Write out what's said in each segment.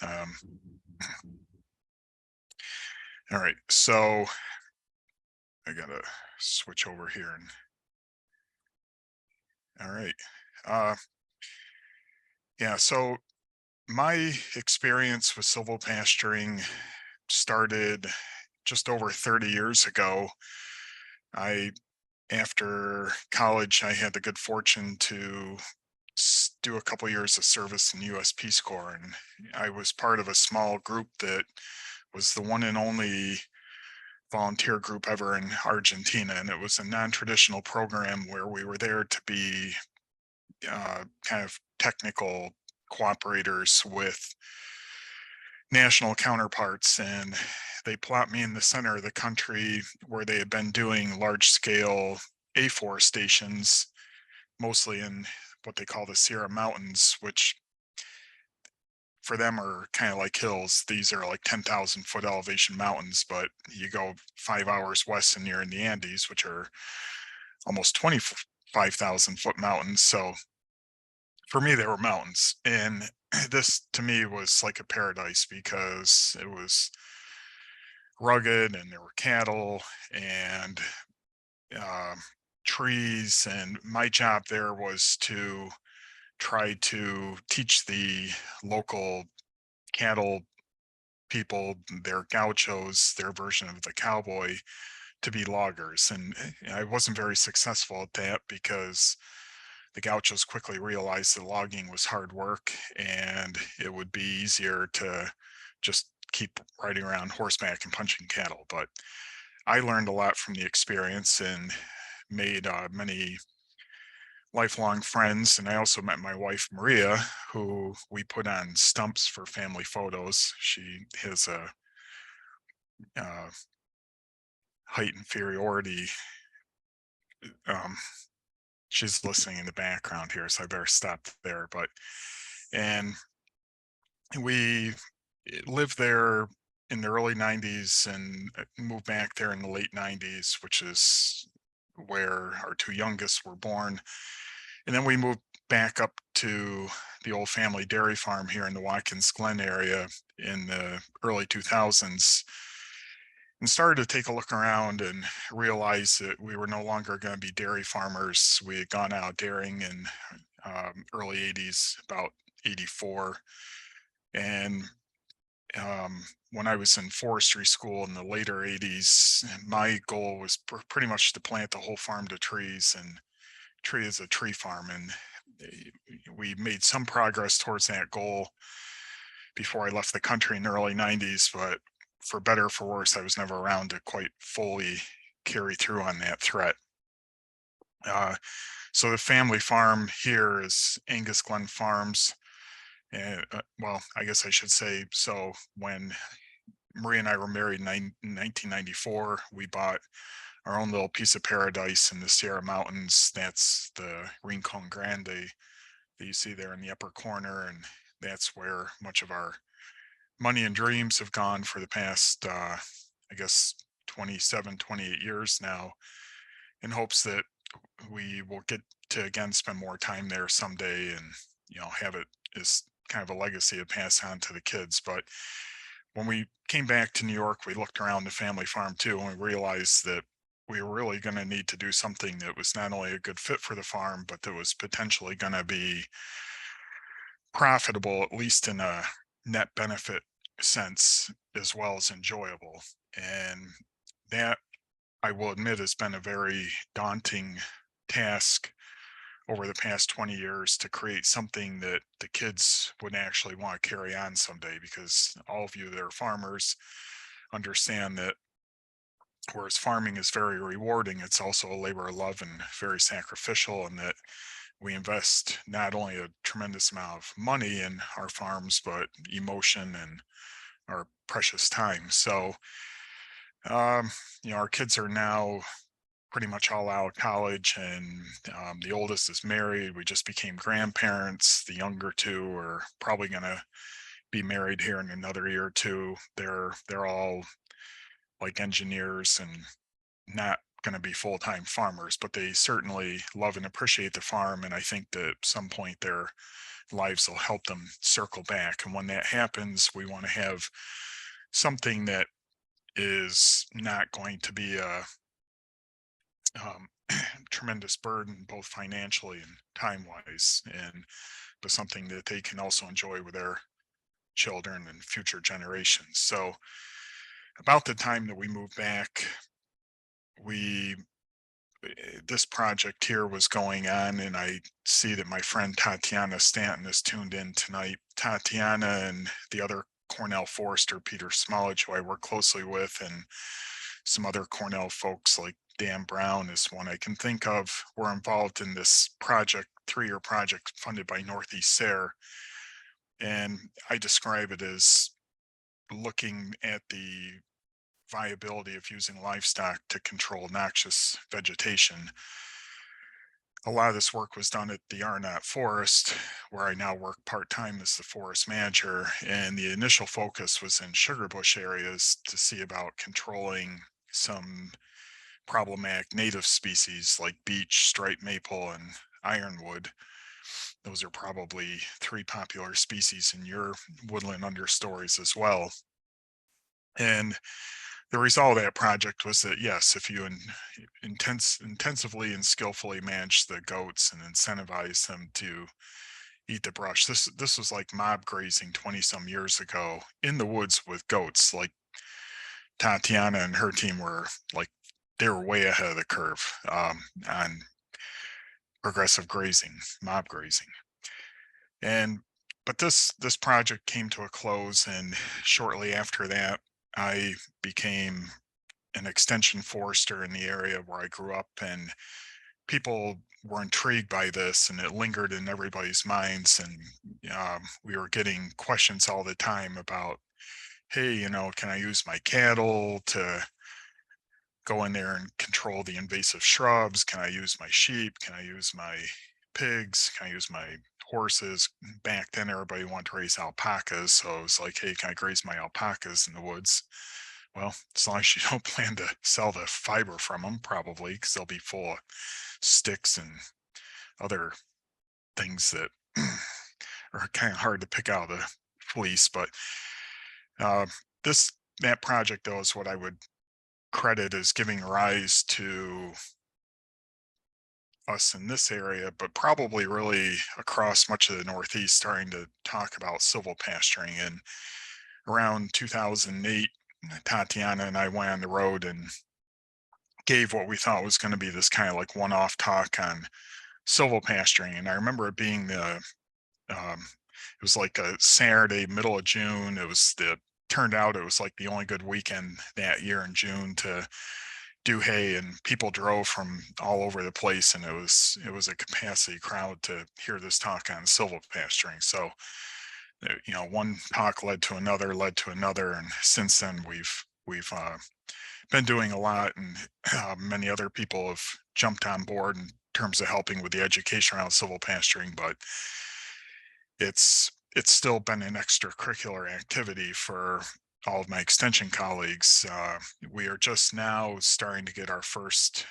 Um, all right, so I gotta switch over here and all right. Uh, yeah, so my experience with silvo pasturing started just over 30 years ago. I After college, I had the good fortune to do a couple years of service in the U.S. Peace Corps, and I was part of a small group that was the one and only volunteer group ever in Argentina, and it was a non-traditional program where we were there to be kind of technical cooperators with national counterparts, and they plopped me in the center of the country where they had been doing large-scale afforestations, mostly in what they call the Sierra Mountains, which for them are kind of like hills. These are like 10,000-foot elevation mountains, but you go 5 hours west and you're in the Andes, which are almost 25,000-foot mountains. So for me, they were mountains. And this to me was like a paradise because it was rugged and there were cattle and um, trees. And my job there was to try to teach the local cattle people, their gauchos, their version of the cowboy, to be loggers. And I wasn't very successful at that because the gauchos quickly realized that logging was hard work and it would be easier to just keep riding around horseback and punching cattle. But I learned a lot from the experience and made many lifelong friends. And I also met my wife, Maria, who we put on stumps for family photos. She has a uh, height inferiority. Um, she's listening in the background here, so I better stop there. But and we lived there in the early 90s and moved back there in the late 90s, which is where our two youngest were born. And then we moved back up to the old family dairy farm here in the Watkins Glen area in the early 2000s and started to take a look around and realize that we were no longer going to be dairy farmers. We had gone out dairying in early 80s, about 84. And when I was in forestry school in the later 80s, my goal was pretty much to plant the whole farm to trees and tree is a tree farm. And we made some progress towards that goal before I left the country in the early 90s. But for better or for worse, I was never around to quite fully carry through on that threat. Uh, so the family farm here is Angus Glen Farms. And well, I guess I should say so. When Maria and I were married in 1994, we bought our own little piece of paradise in the Sierra Mountains. That's the Rincon Grande that you see there in the upper corner. And that's where much of our money and dreams have gone for the past, I guess, 27, 28 years now, in hopes that we will get to again spend more time there someday and, have it as kind of a legacy to pass on to the kids. But when we came back to New York, we looked around the family farm too, and we realized that we were really going to need to do something that was not only a good fit for the farm, but that was potentially going to be profitable, at least in a net benefit sense, as well as enjoyable. And that, I will admit, has been a very daunting task over the past 20 years to create something that the kids would actually want to carry on someday, because all of you that are farmers understand that whereas farming is very rewarding, it's also a labor of love and very sacrificial, and that we invest not only a tremendous amount of money in our farms, but emotion and our precious time. So, um, our kids are now pretty much all out of college, and the oldest is married. We just became grandparents. The younger two are probably going to be married here in another year or two. They're all like engineers and not going to be full-time farmers, but they certainly love and appreciate the farm. And I think that at some point their lives will help them circle back. And when that happens, we want to have something that is not going to be a um, tremendous burden, both financially and time wise, and but something that they can also enjoy with their children and future generations. So, about the time that we moved back, we this project here was going on, and I see that my friend Tatiana Stanton is tuned in tonight. Tatiana and the other Cornell forester, Peter Smallage, who I work closely with, and some other Cornell folks like Dan Brown is one I can think of, were involved in this project, 3-year project funded by Northeast SARE. And I describe it as looking at the viability of using livestock to control noxious vegetation. A lot of this work was done at the Arnott Forest, where I now work part time as the forest manager. And the initial focus was in sugar bush areas to see about controlling some problematic native species like beech, striped maple, and ironwood. Those are probably 3 popular species in your woodland understories as well. And the result of that project was that yes, if you intensively and skillfully manage the goats and incentivize them to eat the brush, this was like mob grazing 20 some years ago in the woods with goats. Like Tatiana and her team were like they were way ahead of the curve on progressive grazing, mob grazing, and but this project came to a close, and shortly after that, I became an extension forester in the area where I grew up, and people were intrigued by this, and it lingered in everybody's minds. And we were getting questions all the time about, hey, can I use my cattle to go in there and control the invasive shrubs? Can I use my sheep? Can I use my pigs? Can I use my horses? Back then, everybody wanted to raise alpacas. So it was like, hey, can I graze my alpacas in the woods? Well, as long as you don't plan to sell the fiber from them, probably, because they'll be full of sticks and other things that are kind of hard to pick out of the fleece. But uh, this that project, though, is what I would credit as giving rise to us in this area, but probably really across much of the Northeast, starting to talk about silvo pasturing. And around 2008, Tatiana and I went on the road and gave what we thought was going to be this kind of like one-off talk on silvo pasturing. And I remember it being it was like a Saturday, middle of June. It was the turned out it was like the only good weekend that year in June to do hay, and people drove from all over the place, and it was a capacity crowd to hear this talk on silvo pasturing. So one talk led to another, and since then we've been doing a lot, and many other people have jumped on board in terms of helping with the education around civil pasturing. But it's still been an extracurricular activity for all of my extension colleagues. We are just now starting to get our first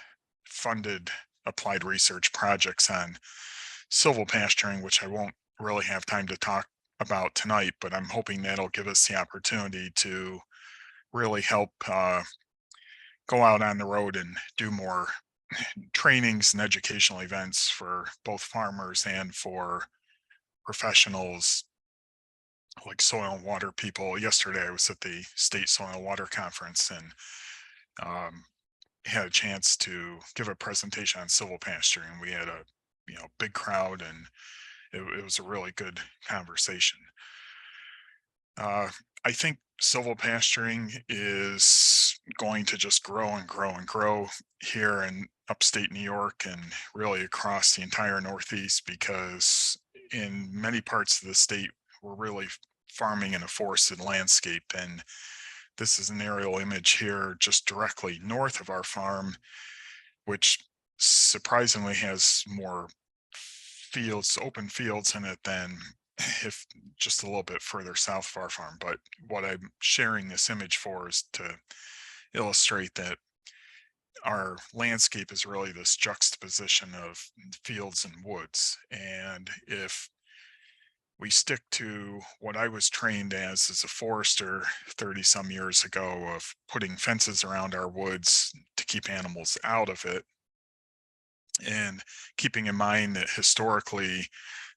funded applied research projects on silvo pasturing, which I won't really have time to talk about tonight, but I'm hoping that'll give us the opportunity to really help go out on the road and do more trainings and educational events for both farmers and for professionals like soil and water people. Yesterday, I was at the state soil and water conference, and um, had a chance to give a presentation on silvo pasturing. We had a big crowd, and it was a really good conversation. Uh, I think silvo pasturing is going to just grow and grow and grow here in upstate New York and really across the entire Northeast, because in many parts of the state, we're really farming in a forested landscape. And this is an aerial image here just directly north of our farm, which surprisingly has more open fields in it than if just a little bit further south of our farm. But what I'm sharing this image for is to illustrate that our landscape is really this juxtaposition of fields and woods. And if we stick to what I was trained as a forester 30 some years ago of putting fences around our woods to keep animals out of it, and keeping in mind that historically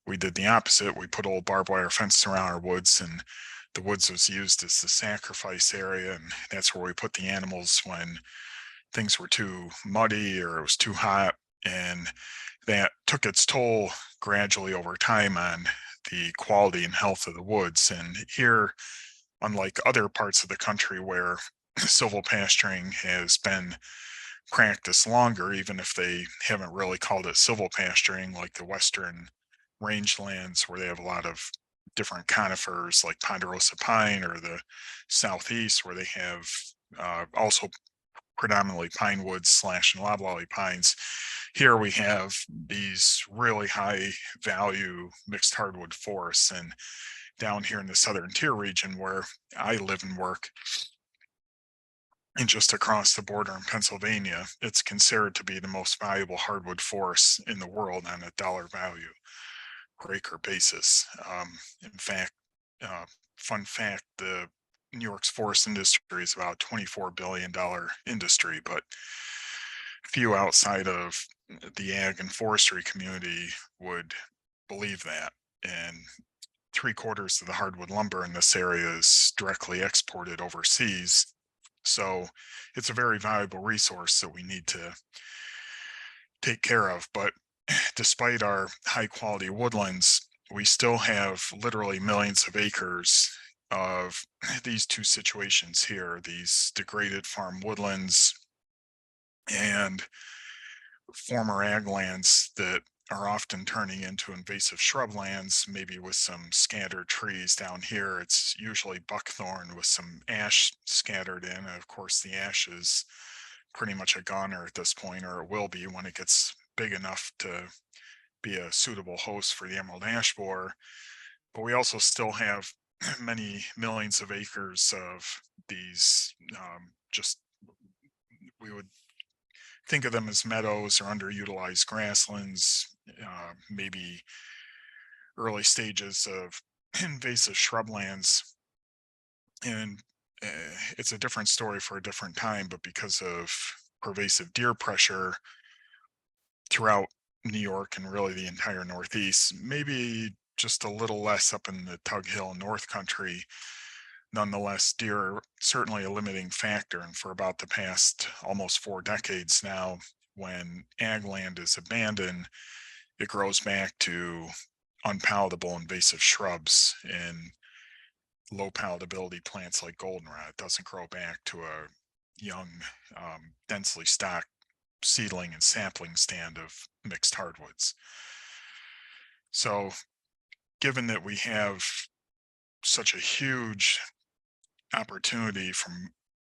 we did the opposite. We put old barbed wire fences around our woods, and the woods was used as the sacrifice area, and that's where we put the animals when things were too muddy or it was too hot. And that took its toll gradually over time on the quality and health of the woods. And here, unlike other parts of the country where silval pasturing has been practiced longer, even if they haven't really called it silval pasturing, like the western rangelands where they have a lot of different conifers like ponderosa pine, or the southeast where they have also predominantly pine woods slash and loblolly pines. Here we have these really high value mixed hardwood forests. And down here in the southern tier region where I live and work, and just across the border in Pennsylvania, it's considered to be the most valuable hardwood forest in the world on a dollar value per acre basis. In fact, uh, fun fact, the New York's forest industry is about $24 billion industry, but few outside of the ag and forestry community would believe that. And three-quarters of the hardwood lumber in this area is directly exported overseas. So it's a very valuable resource that we need to take care of. But despite our high quality woodlands, we still have literally millions of acres of these two situations here, these degraded farm woodlands and former ag lands that are often turning into invasive shrublands, maybe with some scattered trees. Down here, it's usually buckthorn with some ash scattered in. And of course, the ash is pretty much a goner at this point, or it will be when it gets big enough to be a suitable host for the emerald ash borer. But we also still have many millions of acres of these just, we would think of them as meadows or underutilized grasslands, maybe early stages of invasive shrublands. And it's a different story for a different time, but because of pervasive deer pressure throughout New York and really the entire Northeast, maybe just a little less up in the Tug Hill North Country. Nonetheless, deer are certainly a limiting factor. And for about the past almost 4 decades now, when ag land is abandoned, it grows back to unpalatable invasive shrubs and low palatability plants like goldenrod. It doesn't grow back to a young, densely stocked seedling and sapling stand of mixed hardwoods. So, given that we have such a huge opportunity from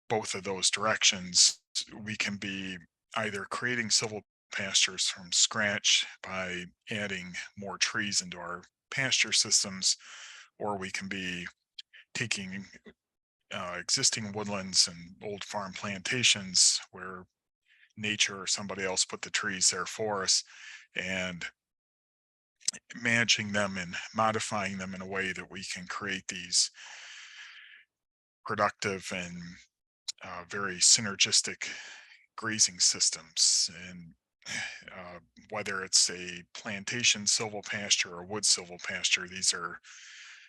both of those directions, we can be either creating civil pastures from scratch by adding more trees into our pasture systems, or we can be taking existing woodlands and old farm plantations where nature or somebody else put the trees there for us, and managing them and modifying them in a way that we can create these productive and very synergistic grazing systems. And whether it's a plantation silval pasture or wood silval pasture, these are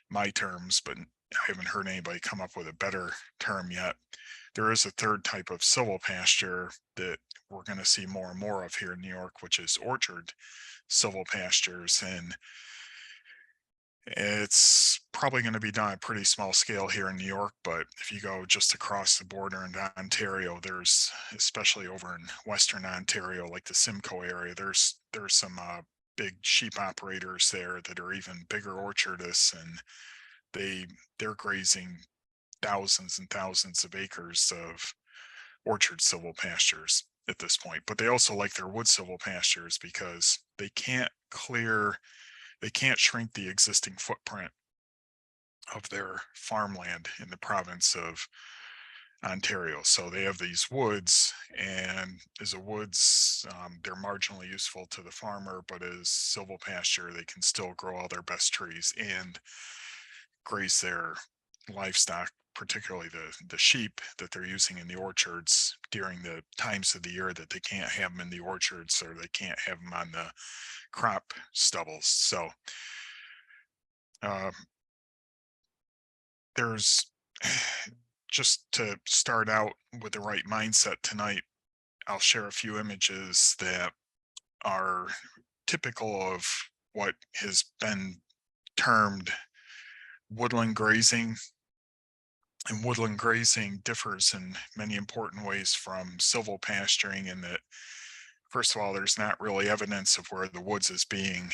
my terms, but I haven't heard anybody come up with a better term yet. There is a third type of silval pasture that we're going to see more and more of here in New York, which is orchard silval pastures. And it's probably going to be done at a pretty small scale here in New York, but if you go just across the border into Ontario, there's, especially over in Western Ontario, like the Simcoe area, there's some big sheep operators there that are even bigger orchardists, and they're grazing thousands and thousands of acres of orchard silval pastures at this point. But they also like their wood silval pastures because they can't shrink the existing footprint of their farmland in the province of Ontario. So they have these woods, and as a woods, they're marginally useful to the farmer, but as silvopasture, they can still grow all their best trees and graze their livestock, particularly the sheep that they're using in the orchards during the times of the year that they can't have them in the orchards or they can't have them on the crop stubbles. So uh, there's just to start out with the right mindset tonight, I'll share a few images that are typical of what has been termed woodland grazing. And woodland grazing differs in many important ways from silvopasturing in that, first of all, there's not really evidence of where the woods is being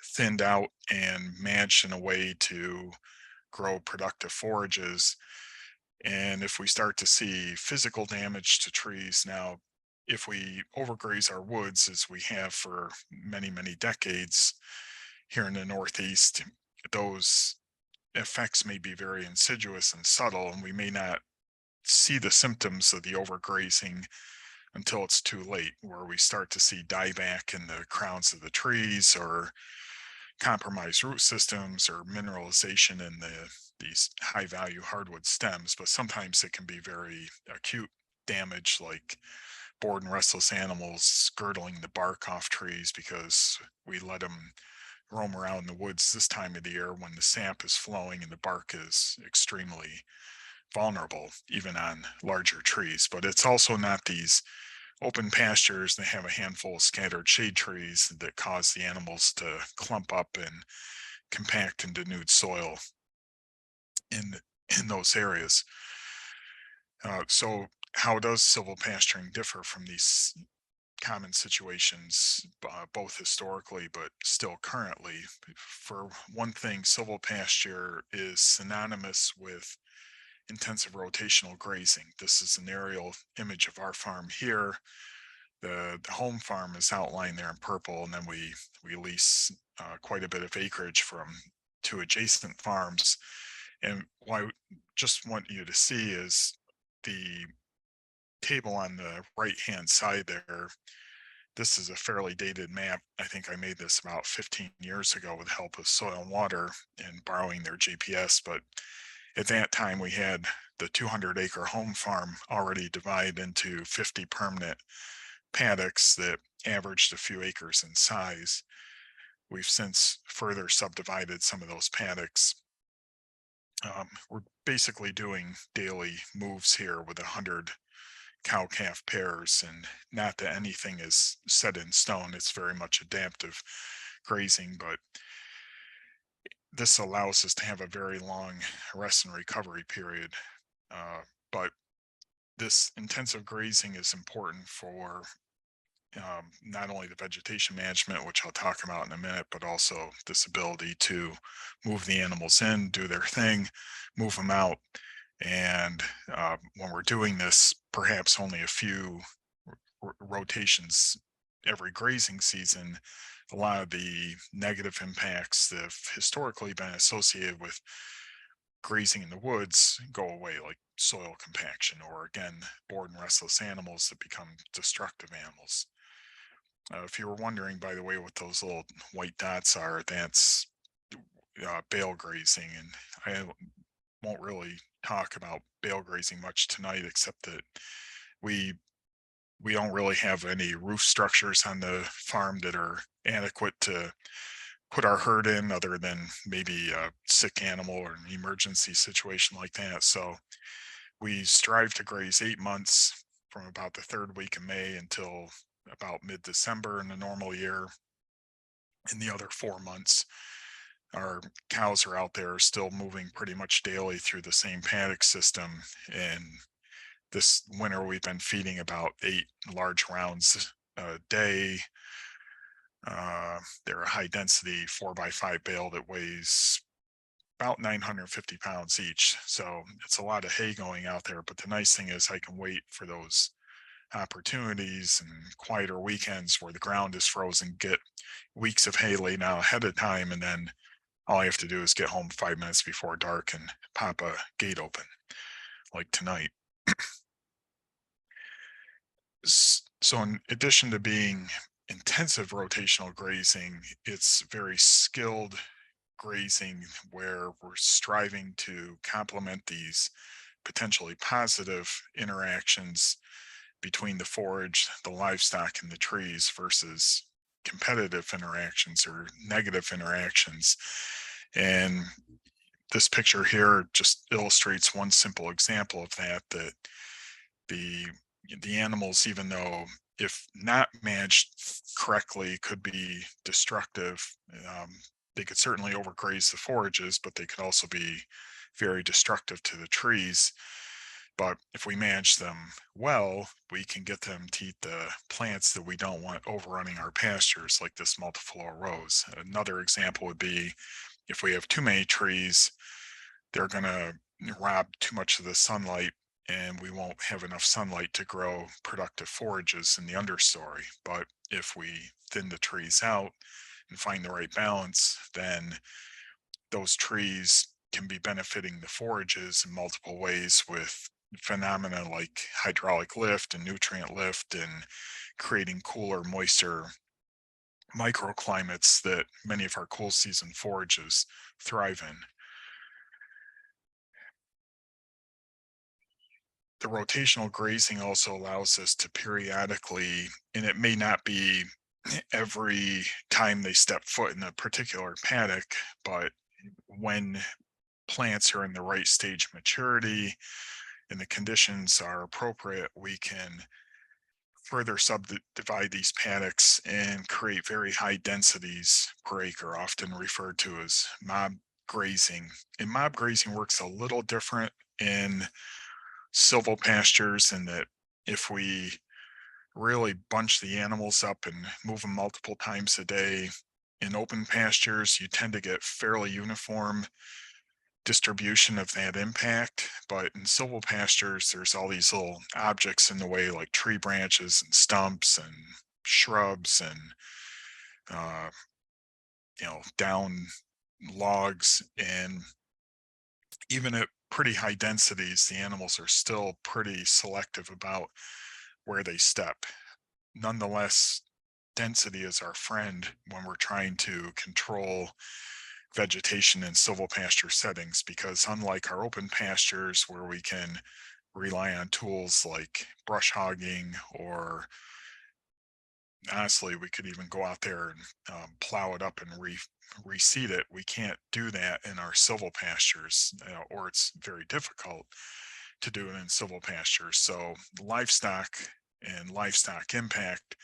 thinned out and managed in a way to grow productive forages. And if we start to see physical damage to trees now, if we overgraze our woods as we have for many, many decades here in the Northeast, those effects may be very insidious and subtle, and we may not see the symptoms of the overgrazing until it's too late, where we start to see dieback in the crowns of the trees or compromised root systems or mineralization in these high value hardwood stems. But sometimes it can be very acute damage, like bored and restless animals girdling the bark off trees because we let them roam around the woods this time of the year when the sap is flowing and the bark is extremely vulnerable, even on larger trees. But it's also not these open pastures that have a handful of scattered shade trees that cause the animals to clump up and compact and denude soil in in those areas. So how does silvopasturing differ from these common situations, both historically but still currently? For one thing, silvopasture is synonymous with intensive rotational grazing. This is an aerial image of our farm here. The home farm is outlined there in purple, and then we lease quite a bit of acreage from two adjacent farms. And what I just want you to see is the table on the right hand side there. This is a fairly dated map. I think I made this about 15 years ago with the help of Soil and Water and borrowing their GPS. But at that time, we had the 200-acre home farm already divided into 50 permanent paddocks that averaged a few acres in size. We've since further subdivided some of those paddocks. We're basically doing daily moves here with 100 cow calf pairs, and not that anything is set in stone. It's very much adaptive grazing, but this allows us to have a very long rest and recovery period. But this intensive grazing is important for not only the vegetation management, which I'll talk about in a minute, but also this ability to move the animals in, do their thing, move them out. And when we're doing this, perhaps only a few rotations every grazing season, a lot of the negative impacts that have historically been associated with grazing in the woods go away, like soil compaction, or again, bored and restless animals that become destructive animals. If you were wondering, by the way, what those little white dots are, that's bale grazing. And I won't really talk about bale grazing much tonight, except that we we don't really have any roof structures on the farm that are adequate to put our herd in, other than maybe a sick animal or an emergency situation like that. So we strive to graze 8 months from about the third week of May until about mid-December in a normal year. In the other 4 months, our cows are out there still moving pretty much daily through the same paddock system. And this winter, we've been feeding about 8 large rounds a day. They're a high density 4x5 bale that weighs about 950 pounds each. So it's a lot of hay going out there. But the nice thing is I can wait for those opportunities and quieter weekends where the ground is frozen, get weeks of hay laid out ahead of time, and then all I have to do is get home 5 minutes before dark and pop a gate open, like tonight. So, in addition to being intensive rotational grazing, it's very skilled grazing where we're striving to complement these potentially positive interactions between the forage, the livestock, and the trees versus competitive interactions or negative interactions. And this picture here just illustrates one simple example of that, that the the animals, even though if not managed correctly, could be destructive. Um, they could certainly overgraze the forages, but they could also be very destructive to the trees. But if we manage them well, we can get them to eat the plants that we don't want overrunning our pastures, like this multiflora rose. Another example would be if we have too many trees, they're going to rob too much of the sunlight, and we won't have enough sunlight to grow productive forages in the understory. But if we thin the trees out and find the right balance, then those trees can be benefiting the forages in multiple ways with phenomena like hydraulic lift and nutrient lift and creating cooler, moister microclimates that many of our cool season forages thrive in. The rotational grazing also allows us to periodically, and it may not be every time they step foot in a particular paddock, but when plants are in the right stage of maturity and the conditions are appropriate, we can further subdivide these paddocks and create very high densities per acre, often referred to as mob grazing. And mob grazing works a little different in silvopastures in that if we really bunch the animals up and move them multiple times a day, in open pastures, you tend to get fairly uniform distribution of that impact. But in silvopastures, there's all these little objects in the way, like tree branches and stumps and shrubs and uh, down logs. And even at pretty high densities, the animals are still pretty selective about where they step. Nonetheless, density is our friend when we're trying to control vegetation in silvopasture settings, because unlike our open pastures where we can rely on tools like brush hogging, or honestly we could even go out there and plow it up and reseed it, we can't do that in our silvopastures, or it's very difficult to do it in silvopastures. So livestock and livestock impact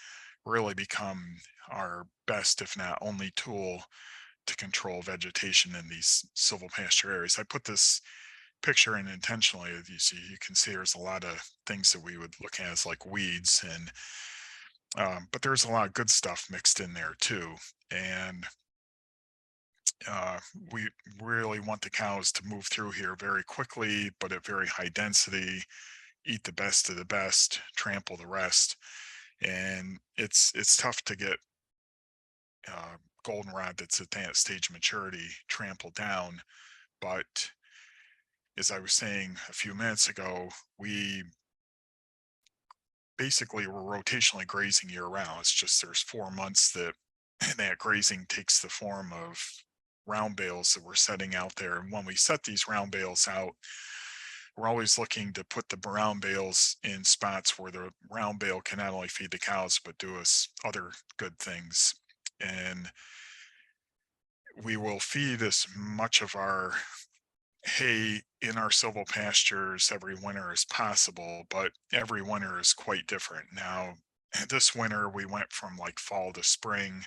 really become our best, if not only tool to control vegetation in these silvopasture areas. I put this picture in intentionally. As you can see there's a lot of things that we would look at as like weeds, and but there's a lot of good stuff mixed in there too. And uh, we really want the cows to move through here very quickly, but at very high density, eat the best of the best, trample the rest. And it's tough to get goldenrod that's at that stage of maturity trampled down. But as I was saying a few minutes ago, we basically were rotationally grazing year round. It's just there's 4 months that that grazing takes the form of round bales that we're setting out there. And when we set these round bales out, we're always looking to put the round bales in spots where the round bale can not only feed the cows but do us other good things. And we will feed as much of our hay in our silvopastures every winter as possible, but every winter is quite different. Now, this winter we went from like fall to spring,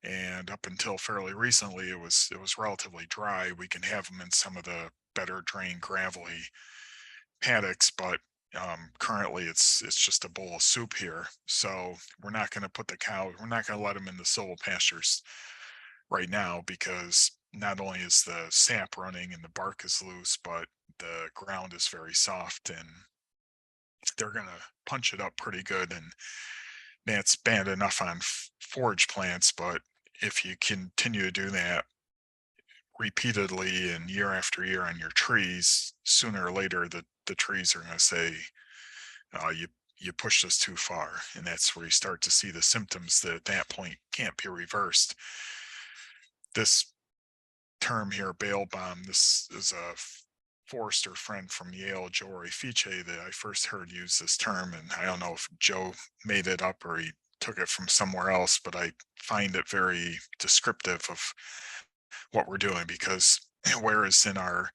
and up until fairly recently it was relatively dry. We can have them in some of the better drained gravelly paddocks, but currently it's just a bowl of soup here. So we're not going to let them in the silvopastures right now, because not only is the sap running and the bark is loose, but the ground is very soft, and they're going to punch it up pretty good. And that's bad enough on forage plants, but if you continue to do that repeatedly and year after year on your trees, sooner or later the the trees are going to say, you push this too far, and that's where you start to see the symptoms that at that point can't be reversed. This term here, bail bomb, this is a forester friend from Yale, Joe Fiche, that I first heard use this term, and I don't know if Joe made it up or he took it from somewhere else, but I find it very descriptive of what we're doing because whereas in our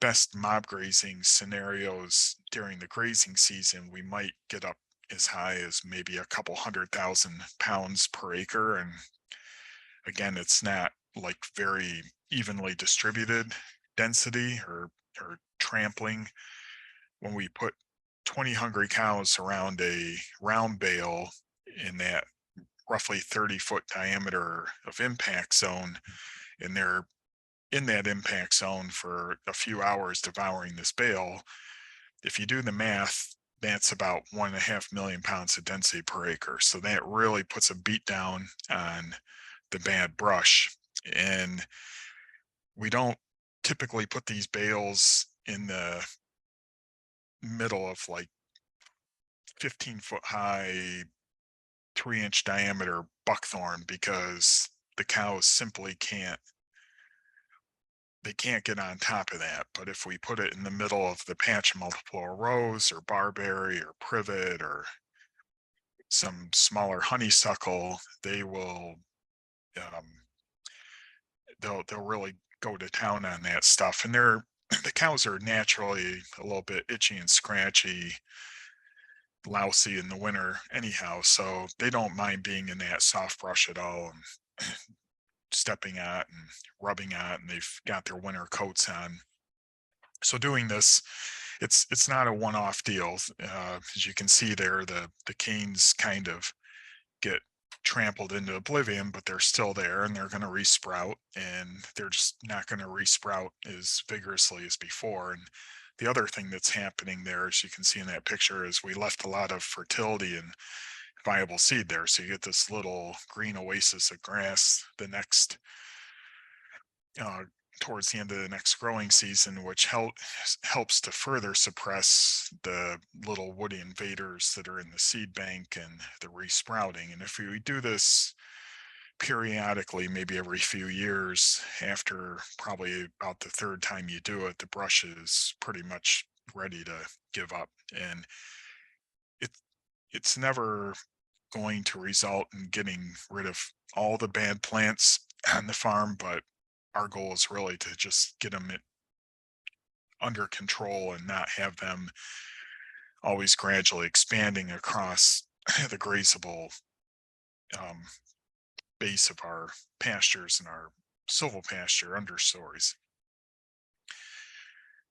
best mob grazing scenarios during the grazing season, we might get up as high as maybe a couple 100,000 pounds per acre. And again, it's not like very evenly distributed density or trampling. When we put 20 hungry cows around a round bale in that roughly 30-foot diameter of impact zone, and they're in that impact zone for a few hours devouring this bale, if you do the math, that's about 1.5 million pounds of density per acre. So that really puts a beat down on the bad brush. And we don't typically put these bales in the middle of like 15-foot high, 3-inch diameter buckthorn because the cows simply can't get on top of that. But if we put it in the middle of the patch of multiple rose or barberry or privet or some smaller honeysuckle, they will um, they'll really go to town on that stuff. And they're the cows are naturally a little bit itchy and scratchy, lousy in the winter anyhow, so they don't mind being in that soft brush at all and stepping on it and rubbing on it, and they've got their winter coats on. So doing this, it's not a one-off deal. As you can see there, the canes kind of get trampled into oblivion, but they're still there and they're going to resprout, and they're just not going to resprout as vigorously as before. And the other thing that's happening there, as you can see in that picture, is we left a lot of fertility and viable seed there. So you get this little green oasis of grass the next uh, towards the end of the next growing season, which helps to further suppress the little woody invaders that are in the seed bank and the resprouting. And if we do this periodically, maybe every few years, after probably about the third time you do it, the brush is pretty much ready to give up. And it it's never going to result in getting rid of all the bad plants on the farm, but our goal is really to just get them under control and not have them always gradually expanding across the grazable um, base of our pastures and our silvopasture understories.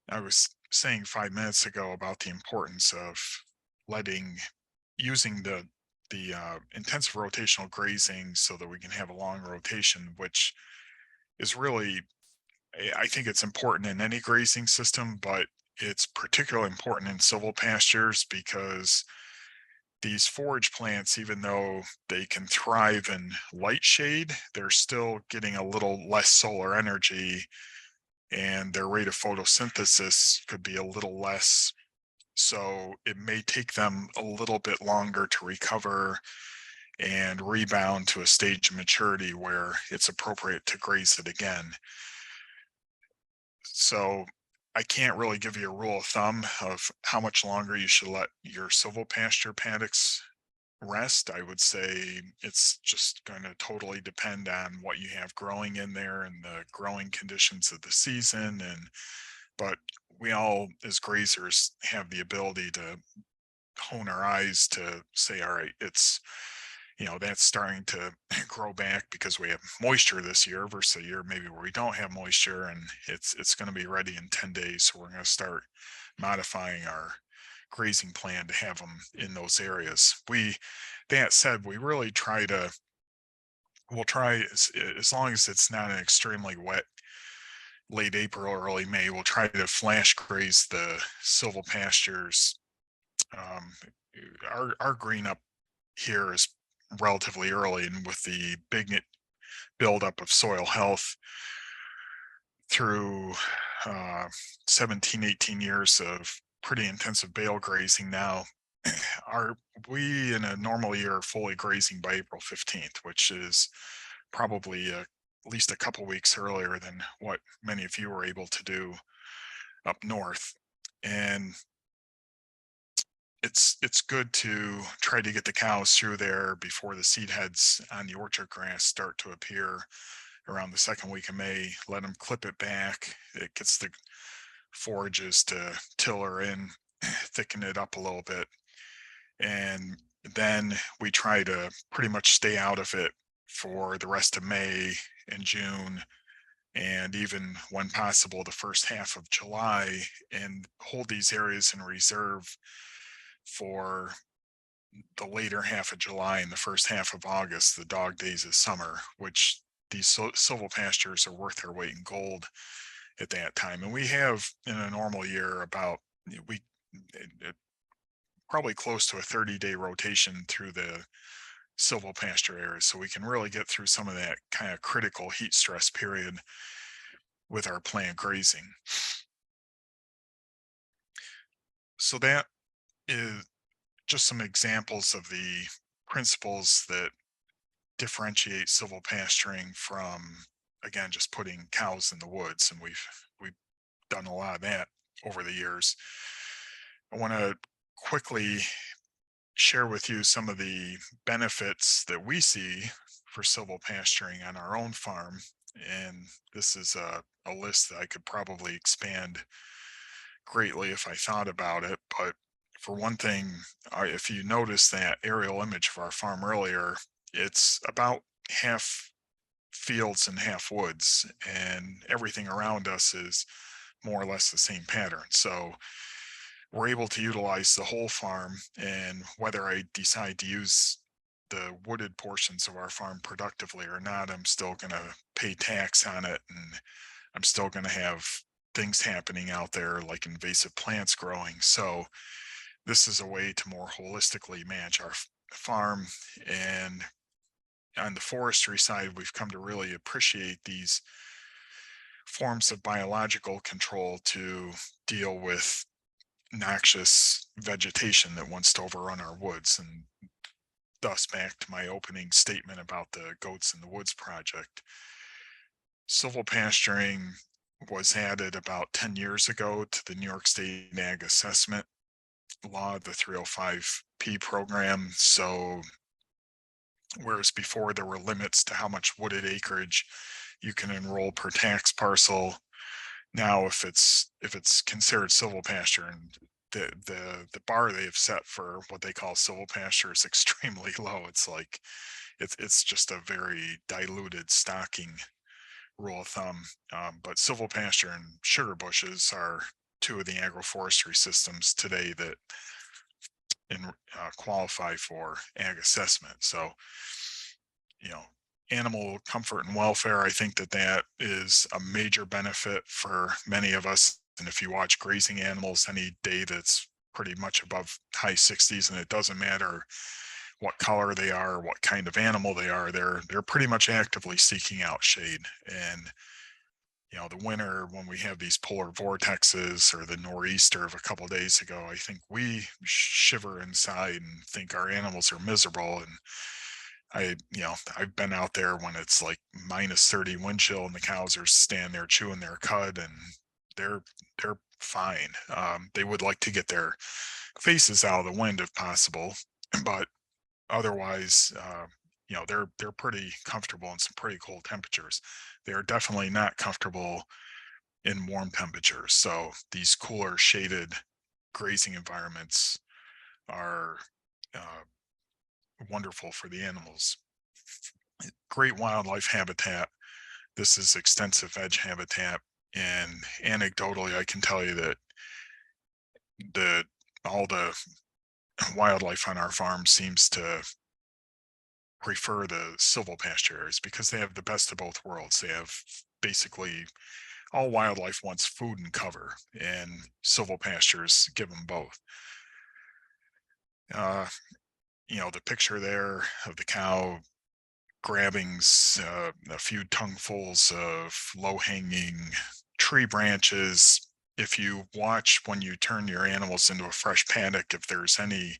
I was saying 5 minutes ago about the importance of letting using the intensive rotational grazing so that we can have a long rotation, which is really I think it's important in any grazing system, but it's particularly important in silvopastures because these forage plants, even though they can thrive in light shade, they're still getting a little less solar energy, and their rate of photosynthesis could be a little less. So it may take them a little bit longer to recover and rebound to a stage of maturity where it's appropriate to graze it again. So I can't really give you a rule of thumb of how much longer you should let your silvopasture paddocks rest. I would say it's just going to totally depend on what you have growing in there and the growing conditions of the season. And but we all as grazers have the ability to hone our eyes to say, all right, it's that's starting to grow back because we have moisture this year versus a year maybe where we don't have moisture, and it's going to be ready in 10 days. So we're going to start modifying our grazing plan to have them in those areas. That said, we really we'll try as long as it's not an extremely wet late April or early May, we'll try to flash graze the silvopastures. Um, our green up here is relatively early, and with the big buildup of soil health through uh, 17, 18 years of pretty intensive bale grazing now. Are we in a normal year are fully grazing by April 15th, which is probably at least a couple weeks earlier than what many of you were able to do up north. And it's good to try to get the cows through there before the seed heads on the orchard grass start to appear around the second week of May. Let them clip it back. It gets the forages to tiller in, thicken it up a little bit, and then we try to pretty much stay out of it for the rest of May and June, and even when possible the first half of July, and hold these areas in reserve for the later half of July and the first half of August, the dog days of summer, which these silvopastures are worth their weight in gold at that time. And we have in a normal year about we probably close to a 30-day rotation through the silvopasture areas, so we can really get through some of that kind of critical heat stress period with our plant grazing. So that is just some examples of the principles that differentiate silvopasturing from, again, just putting cows in the woods, and we've done a lot of that over the years. I want to quickly share with you some of the benefits that we see for silvopasturing on our own farm. And this is a list that I could probably expand greatly if I thought about it. But for one thing, if you notice that aerial image of our farm earlier, it's about half fields and half woods, and everything around us is more or less the same pattern. So we're able to utilize the whole farm, and whether I decide to use the wooded portions of our farm productively or not, I'm still going to pay tax on it, and I'm still going to have things happening out there like invasive plants growing. So this is a way to more holistically manage our farm. And on the forestry side, we've come to really appreciate these forms of biological control to deal with noxious vegetation that wants to overrun our woods. And thus, back to my opening statement about the Goats in the Woods project. Silvopasturing was added about 10 years ago to the New York State Ag Assessment Law, the 305P program. So, whereas before there were limits to how much wooded acreage you can enroll per tax parcel, now if it's considered silvopasture, and the bar they have set for what they call silvopasture is extremely low. It's like it's just a very diluted stocking rule of thumb. But silvopasture and sugar bushes are two of the agroforestry systems today that qualify for ag assessment. So, you know, animal comfort and welfare, I think that that is a major benefit for many of us. And if you watch grazing animals any day that's pretty much above high 60s, and it doesn't matter what color they are, what kind of animal they are, they're pretty much actively seeking out shade. And the winter when we have these polar vortexes or the nor'easter of a couple of days ago, I think we shiver inside and think our animals are miserable. And I've been out there when it's like minus 30 wind chill and the cows are standing there chewing their cud, and they're they're fine. They would like to get their faces out of the wind if possible, but otherwise, they're pretty comfortable in some pretty cold temperatures. They are definitely not comfortable in warm temperatures. So these cooler shaded grazing environments are uh, wonderful for the animals. Great wildlife habitat. This is extensive veg habitat. And anecdotally, I can tell you that the all the wildlife on our farm seems to prefer the silvopasture areas because they have the best of both worlds. They have basically all wildlife wants food and cover, and silvopastures give them both. Uh, the picture there of the cow grabbing a few tonguefuls of low hanging tree branches. if you watch when you turn your animals into a fresh paddock, if there's any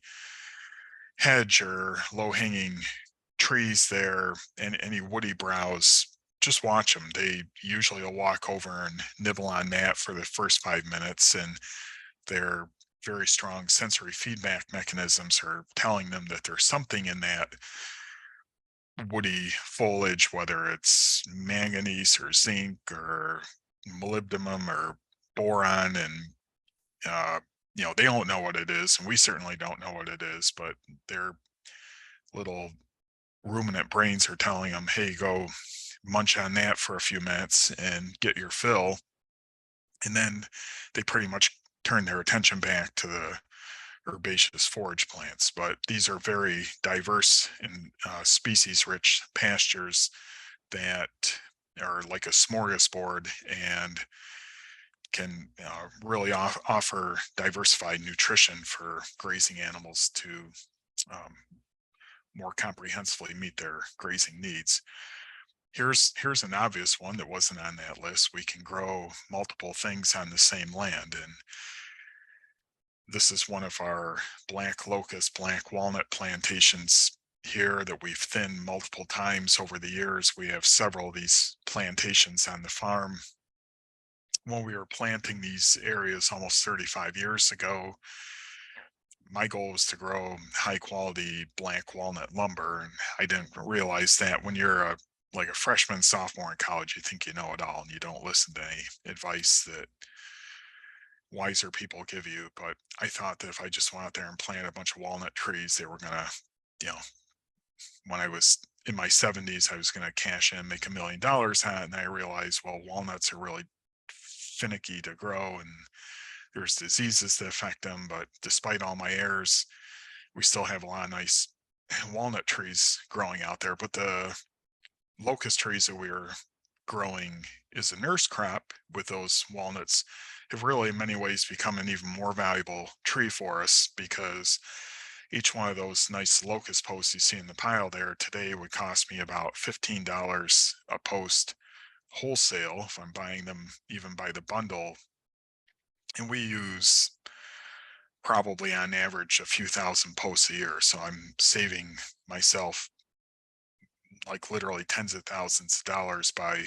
hedge or low hanging trees there and any woody browse, just watch them. They usually will walk over and nibble on that for the first 5 minutes, and their very strong sensory feedback mechanisms are telling them that there's something in that woody foliage, whether it's manganese or zinc or molybdenum or boron. And uh, they don't know what it is, and we certainly don't know what it is, but their little ruminant brains are telling them, hey, go munch on that for a few minutes and get your fill. And then they pretty much turn their attention back to the herbaceous forage plants. But these are very diverse and species rich pastures that are like a smorgasbord and can really offer diversified nutrition for grazing animals to um, more comprehensively meet their grazing needs. Here's an obvious one that wasn't on that list. We can grow multiple things on the same land, and this is one of our black locust, black walnut plantations here that we've thinned multiple times over the years. We have several of these plantations on the farm. When we were planting these areas almost 35 years ago, my goal was to grow high quality black walnut lumber. And I didn't realize that when you're like a freshman, sophomore in college, you think you know it all and you don't listen to any advice that wiser people give you. But I thought that if I just went out there and planted a bunch of walnut trees, they were gonna, you know, when I was in my 70s, I was gonna cash in, make $1 million on it. And I realized, well, walnuts are really finicky to grow and there's diseases that affect them. But despite all my errors, we still have a lot of nice walnut trees growing out there. But the locust trees that we are growing is a nurse crop with those walnuts have really in many ways become an even more valuable tree for us, because each one of those nice locust posts you see in the pile there today would cost me about $15 a post wholesale if I'm buying them even by the bundle. And we use probably on average a few thousand posts a year. So I'm saving myself like literally tens of thousands of dollars by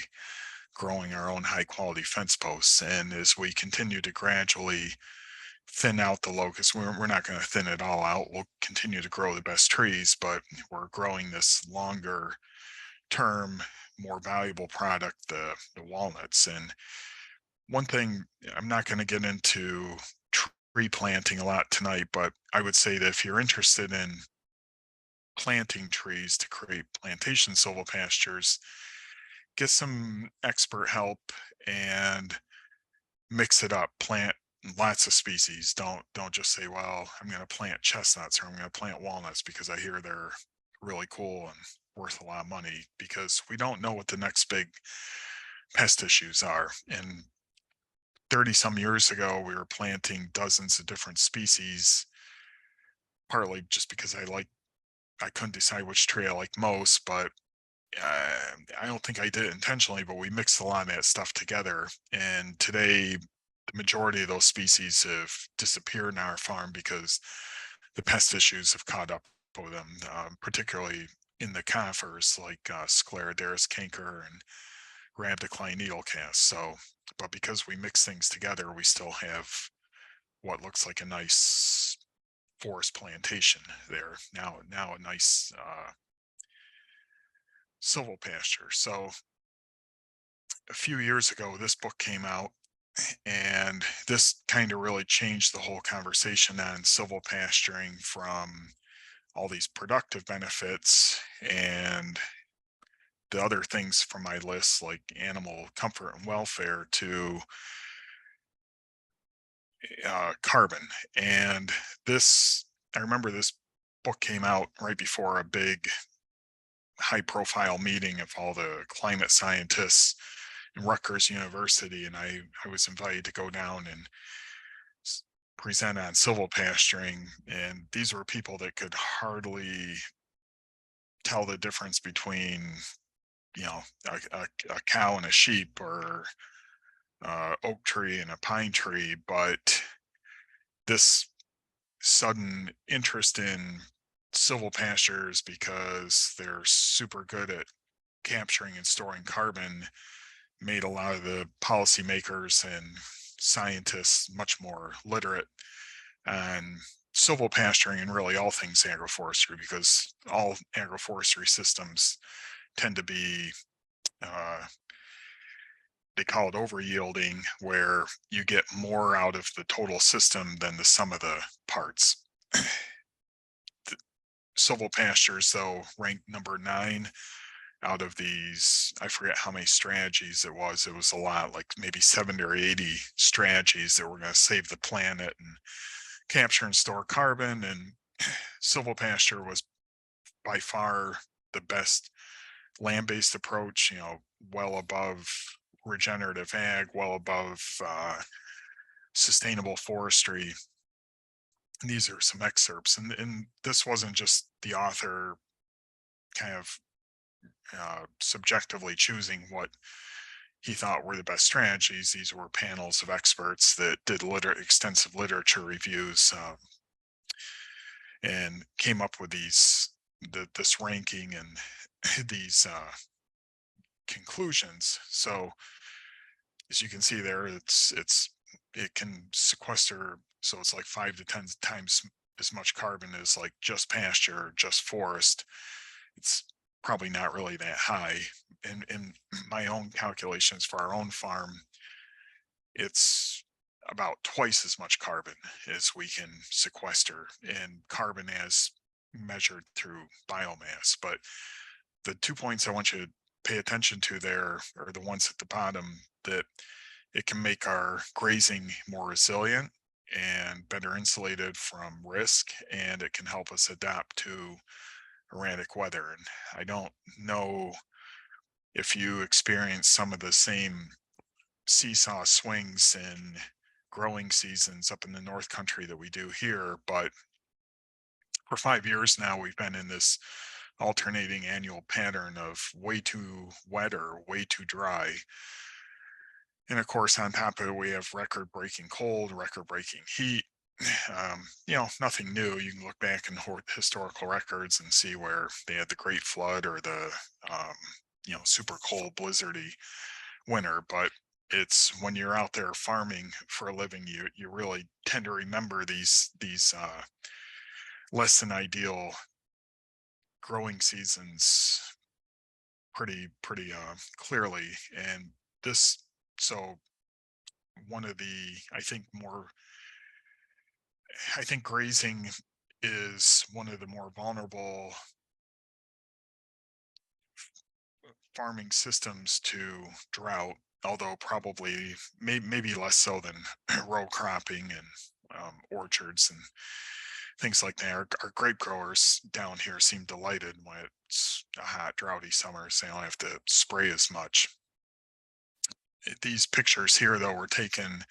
growing our own high quality fence posts. And as we continue to gradually thin out the locust, we're not going to thin it all out. We'll continue to grow the best trees, but we're growing this longer term, more valuable product, the walnuts. And one thing, I'm not going to get into tree planting a lot tonight, but I would say that if you're interested in planting trees to create plantation silvopastures, get some expert help and mix it up. Plant lots of species. Don't just say, well, I'm going to plant chestnuts or I'm going to plant walnuts because I hear they're really cool and worth a lot of money, because we don't know what the next big pest issues are. And 30 some years ago, we were planting dozens of different species, partly just because I couldn't decide which tree I liked most, but I don't think I did it intentionally, but we mixed a lot of that stuff together. And today, the majority of those species have disappeared in our farm because the pest issues have caught up with them, particularly in the conifers like Scleroderus canker and Rhabdocline needlecast. So, but because we mix things together, we still have what looks like a nice forest plantation there now, a nice silvopasture. So a few years ago, this book came out, and this kind of really changed the whole conversation on silvopasturing from all these productive benefits and the other things from my list, like animal comfort and welfare, to carbon. And this, I remember this book came out right before a big high profile meeting of all the climate scientists in Rutgers University. And I was invited to go down and present on silvopasturing. And these were people that could hardly tell the difference between, a cow and a sheep, or oak tree and a pine tree, but this sudden interest in silvopastures because they're super good at capturing and storing carbon made a lot of the policymakers and scientists much more literate on silvopasturing and really all things agroforestry, because all agroforestry systems tend to be uh, they call it over yielding, where you get more out of the total system than the sum of the parts. Silvopastures, though, ranked number 9 out of these. I forget how many strategies it was. It was a lot, like maybe 70 or 80 strategies that were going to save the planet and capture and store carbon. And silvopasture was by far the best land-based approach, well above regenerative ag, well above sustainable forestry. And these are some excerpts, and this wasn't just the author kind of subjectively choosing what he thought were the best strategies. These were panels of experts that did extensive literature reviews, and came up with this ranking and these conclusions. So as you can see there, it can sequester, so it's like 5 to 10 times as much carbon as like just pasture, just forest. It's probably not really that high. In my own calculations for our own farm, it's about twice as much carbon as we can sequester, and carbon as measured through biomass. But the 2 points I want you to pay attention to there are the ones at the bottom, that it can make our grazing more resilient and better insulated from risk, and it can help us adapt to erratic weather. And I don't know if you experience some of the same seesaw swings in growing seasons up in the North Country that we do here, but for 5 years now, we've been in this alternating annual pattern of way too wet or way too dry. And of course, on top of it, we have record breaking cold, record breaking heat. Nothing new. You can look back in historical records and see where they had the Great Flood or the, um, super cold, blizzardy winter. But it's when you're out there farming for a living, you really tend to remember these less than ideal growing seasons pretty clearly. And this, so one of the, I think grazing is one of the more vulnerable farming systems to drought, although probably maybe less so than row cropping and orchards and things like that. Our grape growers down here seem delighted when it's a hot, droughty summer, so they don't have to spray as much. These pictures here, though, were taken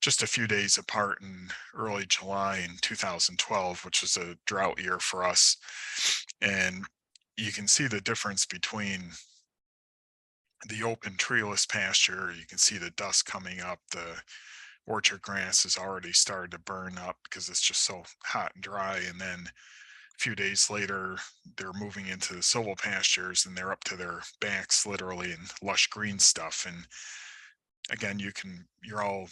just a few days apart in early July in 2012, which was a drought year for us. And you can see the difference between the open treeless pasture. You can see the dust coming up. The orchard grass has already started to burn up because it's just so hot and dry. And then a few days later, they're moving into the silvopastures and they're up to their backs literally in lush green stuff. And again, you're all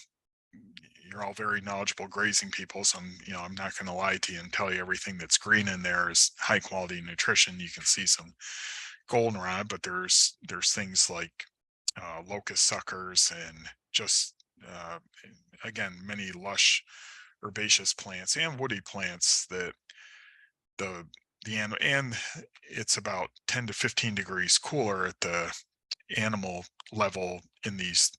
very knowledgeable grazing people, so I'm not going to lie to you and tell you everything that's green in there is high quality nutrition. You can see some goldenrod, but there's things like locust suckers and just uh, again, many lush herbaceous plants and woody plants that the and it's about 10 to 15 degrees cooler at the animal level in these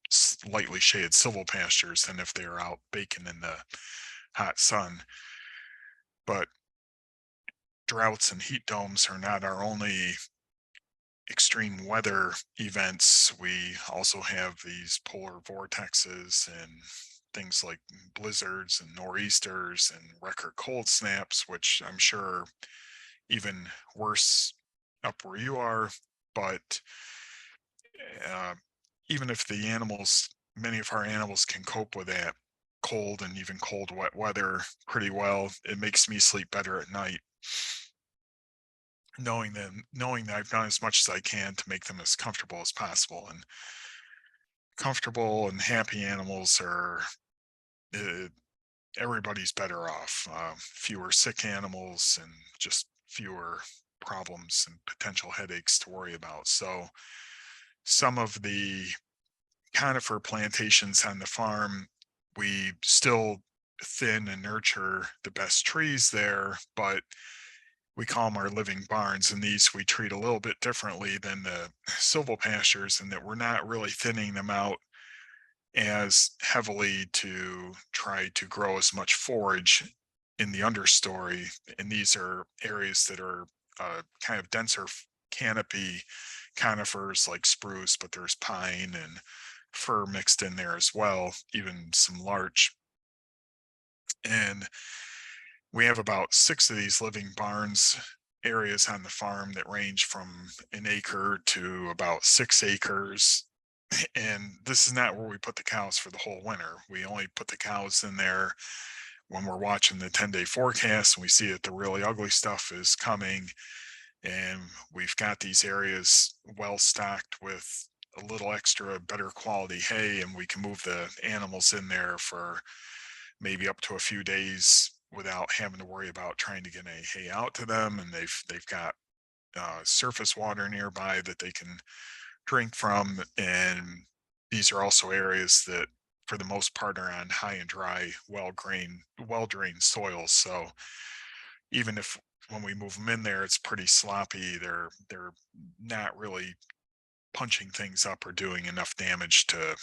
lightly shaded silvopastures than if they were out baking in the hot sun. But droughts and heat domes are not our only extreme weather events. We also have these polar vortexes and things like blizzards and nor'easters and record cold snaps, which I'm sure even worse up where you are. But uh, even if the animals many of our animals can cope with that cold and even cold, wet weather pretty well. It makes me sleep better at night, knowing that I've done as much as I can to make them as comfortable as possible. And comfortable and happy animals are uh, everybody's better off. Fewer sick animals and just fewer problems and potential headaches to worry about. So some of the conifer plantations on the farm, we still thin and nurture the best trees there, but we call them our living barns. And these we treat a little bit differently than the silvopastures in that we're not really thinning them out as heavily to try to grow as much forage in the understory. And these are areas that are kind of denser canopy conifers like spruce, but there's pine and fir mixed in there as well, even some larch. And we have about six of these living barns areas on the farm that range from an acre to about 6 acres. And this is not where we put the cows for the whole winter. We only put the cows in there when we're watching the 10-day forecast and we see that the really ugly stuff is coming. And we've got these areas well stocked with a little extra better quality hay, and we can move the animals in there for maybe up to a few days without having to worry about trying to get any hay out to them. And they've got surface water nearby that they can drink from. And these are also areas that, for the most part, are on high and dry, well drained soils. So even if when we move them in there, it's pretty sloppy, they're not really punching things up or doing enough damage to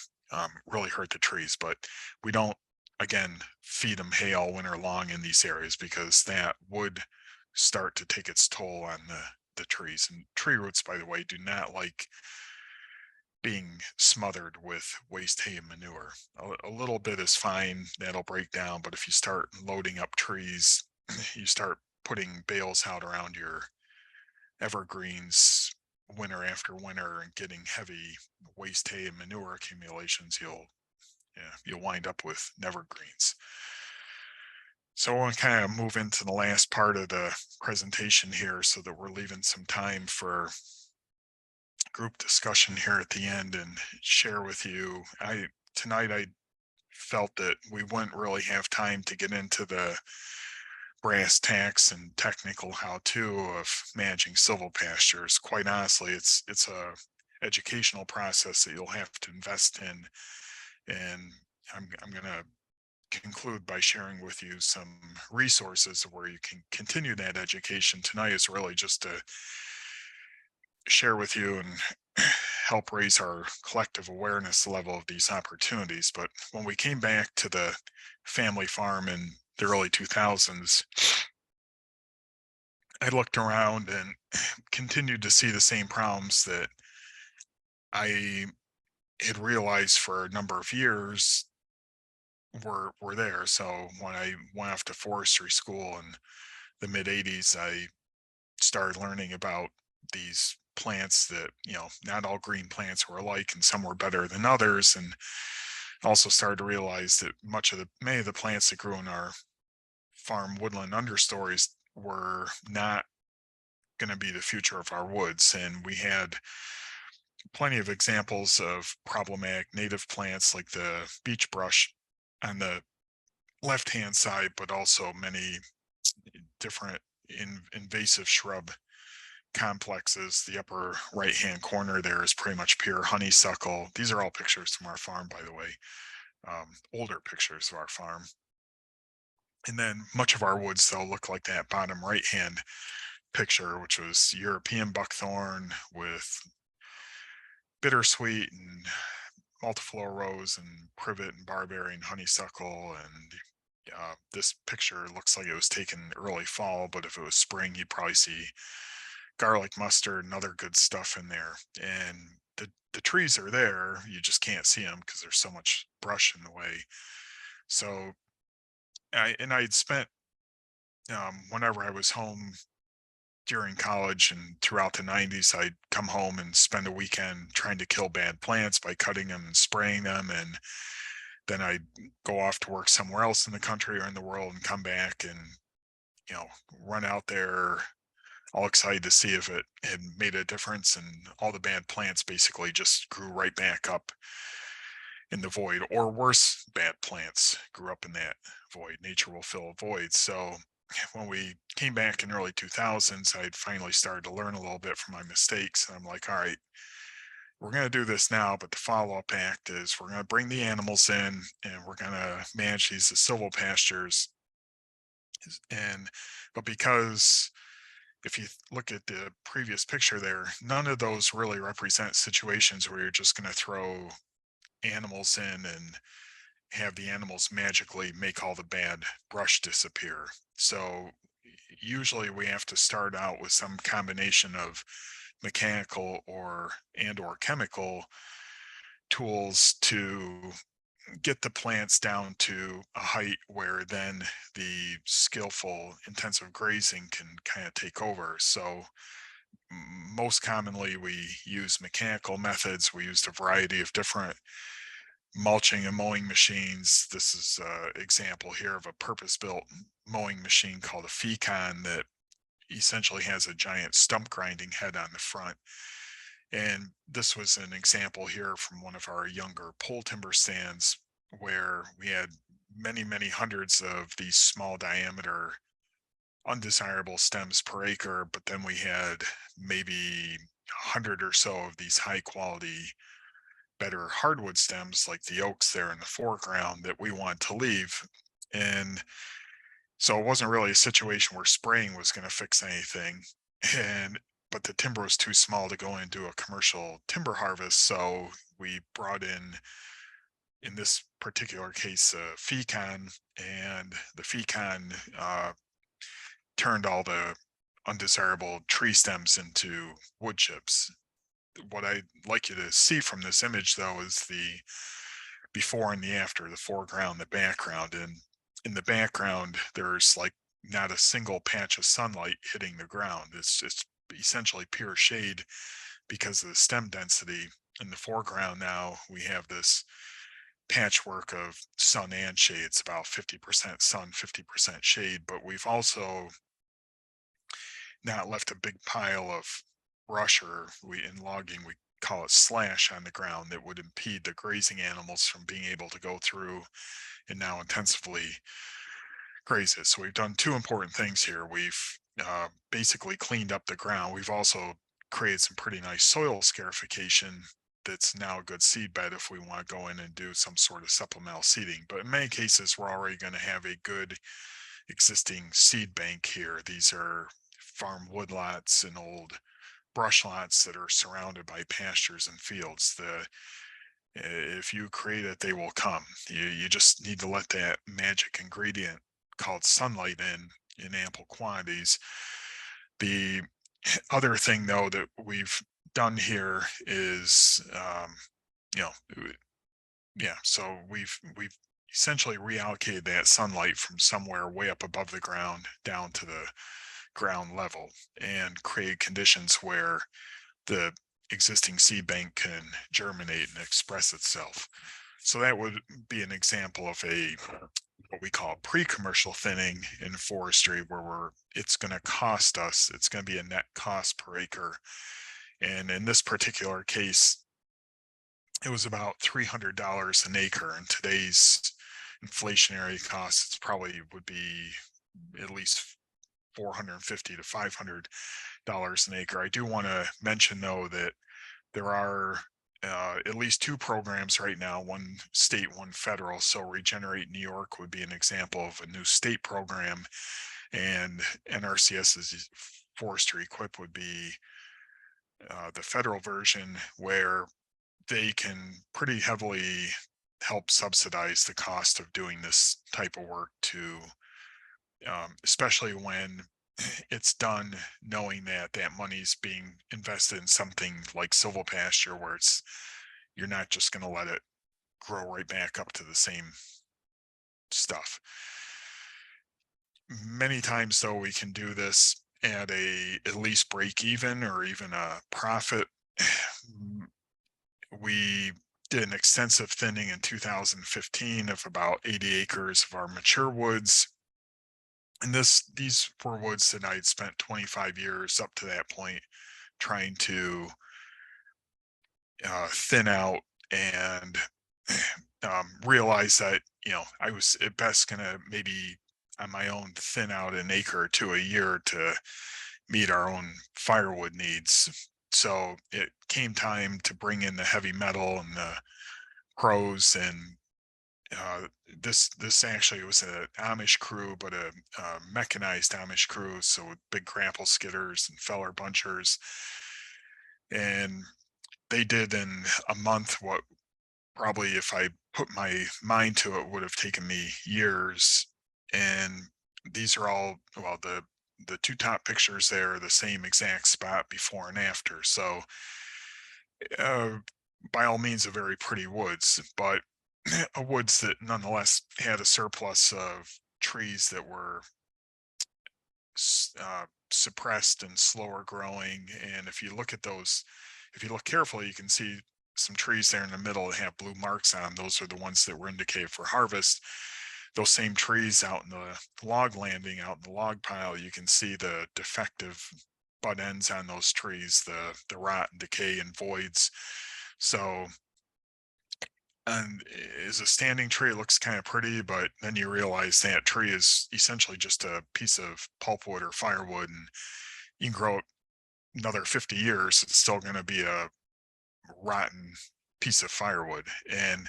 really hurt the trees. But we don't, again, feed them hay all winter long in these areas because that would start to take its toll on the trees. And tree roots, by the way, do not like being smothered with waste hay and manure. A little bit is fine, that'll break down, but if you start loading up trees, you start putting bales out around your evergreens winter after winter and getting heavy waste hay and manure accumulations, you'll wind up with nevergreens. So I want to kind of move into the last part of the presentation here so that we're leaving some time for group discussion here at the end and share with you. I felt that we wouldn't really have time to get into the brass tacks and technical how-to of managing silvopastures. Quite honestly, it's a educational process that you'll have to invest in. And I'm going to conclude by sharing with you some resources where you can continue that education. Tonight is really just to share with you and help raise our collective awareness level of these opportunities. But when we came back to the family farm in the early 2000s, I looked around and continued to see the same problems that I had realized for a number of years were there. So when I went off to forestry school in the mid 80s, I started learning about these plants that, not all green plants were alike and some were better than others. And also started to realize that many of the plants that grew in our farm woodland understories were not going to be the future of our woods. And we had plenty of examples of problematic native plants like the beech brush on the left hand side, but also many different invasive shrub complexes. The upper right hand corner there is pretty much pure honeysuckle. These are all pictures from our farm, by the way, older pictures of our farm. And then much of our woods, though, look like that bottom right hand picture, which was European buckthorn with bittersweet and multiflora rose and privet and barberry and honeysuckle. And this picture looks like it was taken early fall, but if it was spring, you'd probably see garlic mustard and other good stuff in there. And the trees are there, you just can't see them because there's so much brush in the way. So I'd spent whenever I was home during college and throughout the 90s, I'd come home and spend a weekend trying to kill bad plants by cutting them and spraying them. And then I'd go off to work somewhere else in the country or in the world and come back and, you know, run out there all excited to see if it had made a difference. And all the bad plants basically just grew right back up in the void, or worse, bad plants grew up in that void. Nature will fill a void. So when we came back in early 2000s, I'd finally started to learn a little bit from my mistakes. And I'm like, all right, we're going to do this now. But the follow up act is we're going to bring the animals in and we're going to manage these as civil pastures. And, but because if you look at the previous picture there, none of those really represent situations where you're just going to throw animals in and have the animals magically make all the bad brush disappear. So usually we have to start out with some combination of mechanical or chemical tools to get the plants down to a height where then the skillful intensive grazing can kind of take over. So most commonly we use mechanical methods. We used a variety of different mulching and mowing machines. This is an example here of a purpose-built mowing machine called a Fecon that essentially has a giant stump grinding head on the front. And this was an example here from one of our younger pole timber stands where we had many, many hundreds of these small diameter undesirable stems per acre, but then we had maybe 100 or so of these high quality better hardwood stems like the oaks there in the foreground that we want to leave. And so it wasn't really a situation where spraying was going to fix anything. And but the timber was too small to go and do a commercial timber harvest. So we brought in this particular case, a Fecon, and the Fecon turned all the undesirable tree stems into wood chips. What I'd like you to see from this image, though, is the before and the after, the foreground, the background. And in the background, there's like not a single patch of sunlight hitting the ground. It's just essentially pure shade because of the stem density. In the foreground now, we have this patchwork of sun and shade. It's about 50% sun, 50% shade, but we've also not left a big pile of brush, or we in logging we call it slash, on the ground that would impede the grazing animals from being able to go through and now intensively graze it. So we've done two important things here. We've basically cleaned up the ground. We've also created some pretty nice soil scarification that's now a good seed bed if we want to go in and do some sort of supplemental seeding. But in many cases, we're already going to have a good existing seed bank here. These are farm woodlots and old brush lots that are surrounded by pastures and fields. If you create it, they will come. You just need to let that magic ingredient called sunlight in ample quantities. The other thing, though, that we've done here is, you know, yeah. So we've essentially reallocated that sunlight from somewhere way up above the ground down to the ground level and create conditions where the existing seed bank can germinate and express itself. So that would be an example of a what we call pre-commercial thinning in forestry, where it's going to cost us, it's going to be a net cost per acre. And in this particular case, it was about $300 an acre. In today's inflationary costs, it's probably would be at least 450 to $500 an acre. I do want to mention, though, that there are at least two programs right now, one state, one federal. So Regenerate New York would be an example of a new state program, and NRCS's Forestry Equip would be the federal version, where they can pretty heavily help subsidize the cost of doing this type of work to especially when it's done knowing that that money's being invested in something like silvo pasture, where it's you're not just going to let it grow right back up to the same stuff. Many times, though, we can do this at a at least break even or even a profit. We did an extensive thinning in 2015 of about 80 acres of our mature woods. And these were woods that I had spent 25 years up to that point trying to thin out and realize that, I was at best going to maybe on my own thin out an acre or two a year to meet our own firewood needs. So it came time to bring in the heavy metal and the pros, and uh, this actually was an Amish crew, but a mechanized Amish crew, so with big grapple skidders and feller bunchers, and they did in a month what probably if I put my mind to it would have taken me years. And these are all, well, the two top pictures there are the same exact spot before and after. So uh, by all means, a very pretty woods, but a woods that nonetheless had a surplus of trees that were suppressed and slower growing. And if you look carefully, you can see some trees there in the middle that have blue marks on them. Those are the ones that were indicated for harvest. Those same trees out in the log landing, out in the log pile, you can see the defective butt ends on those trees, the rot and decay and voids. So, and as a standing tree, it looks kind of pretty, but then you realize that tree is essentially just a piece of pulpwood or firewood, and you can grow it another 50 years, it's still going to be a rotten piece of firewood. And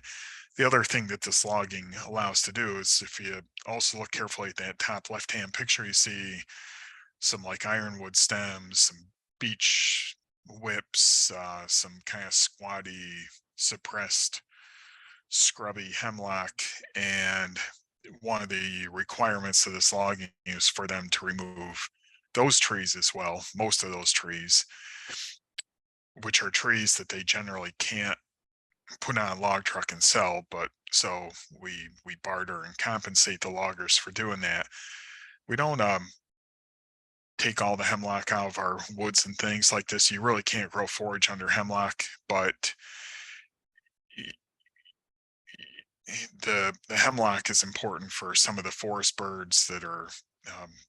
the other thing that this logging allows to do is if you also look carefully at that top left hand picture, you see some like ironwood stems, some beech whips, some kind of squatty, suppressed, scrubby hemlock. And one of the requirements of this logging is for them to remove those trees as well, most of those trees, which are trees that they generally can't put on a log truck and sell. But so we barter and compensate the loggers for doing that. We don't take all the hemlock out of our woods and things like this. You really can't grow forage under hemlock, but the hemlock is important for some of the forest birds that are,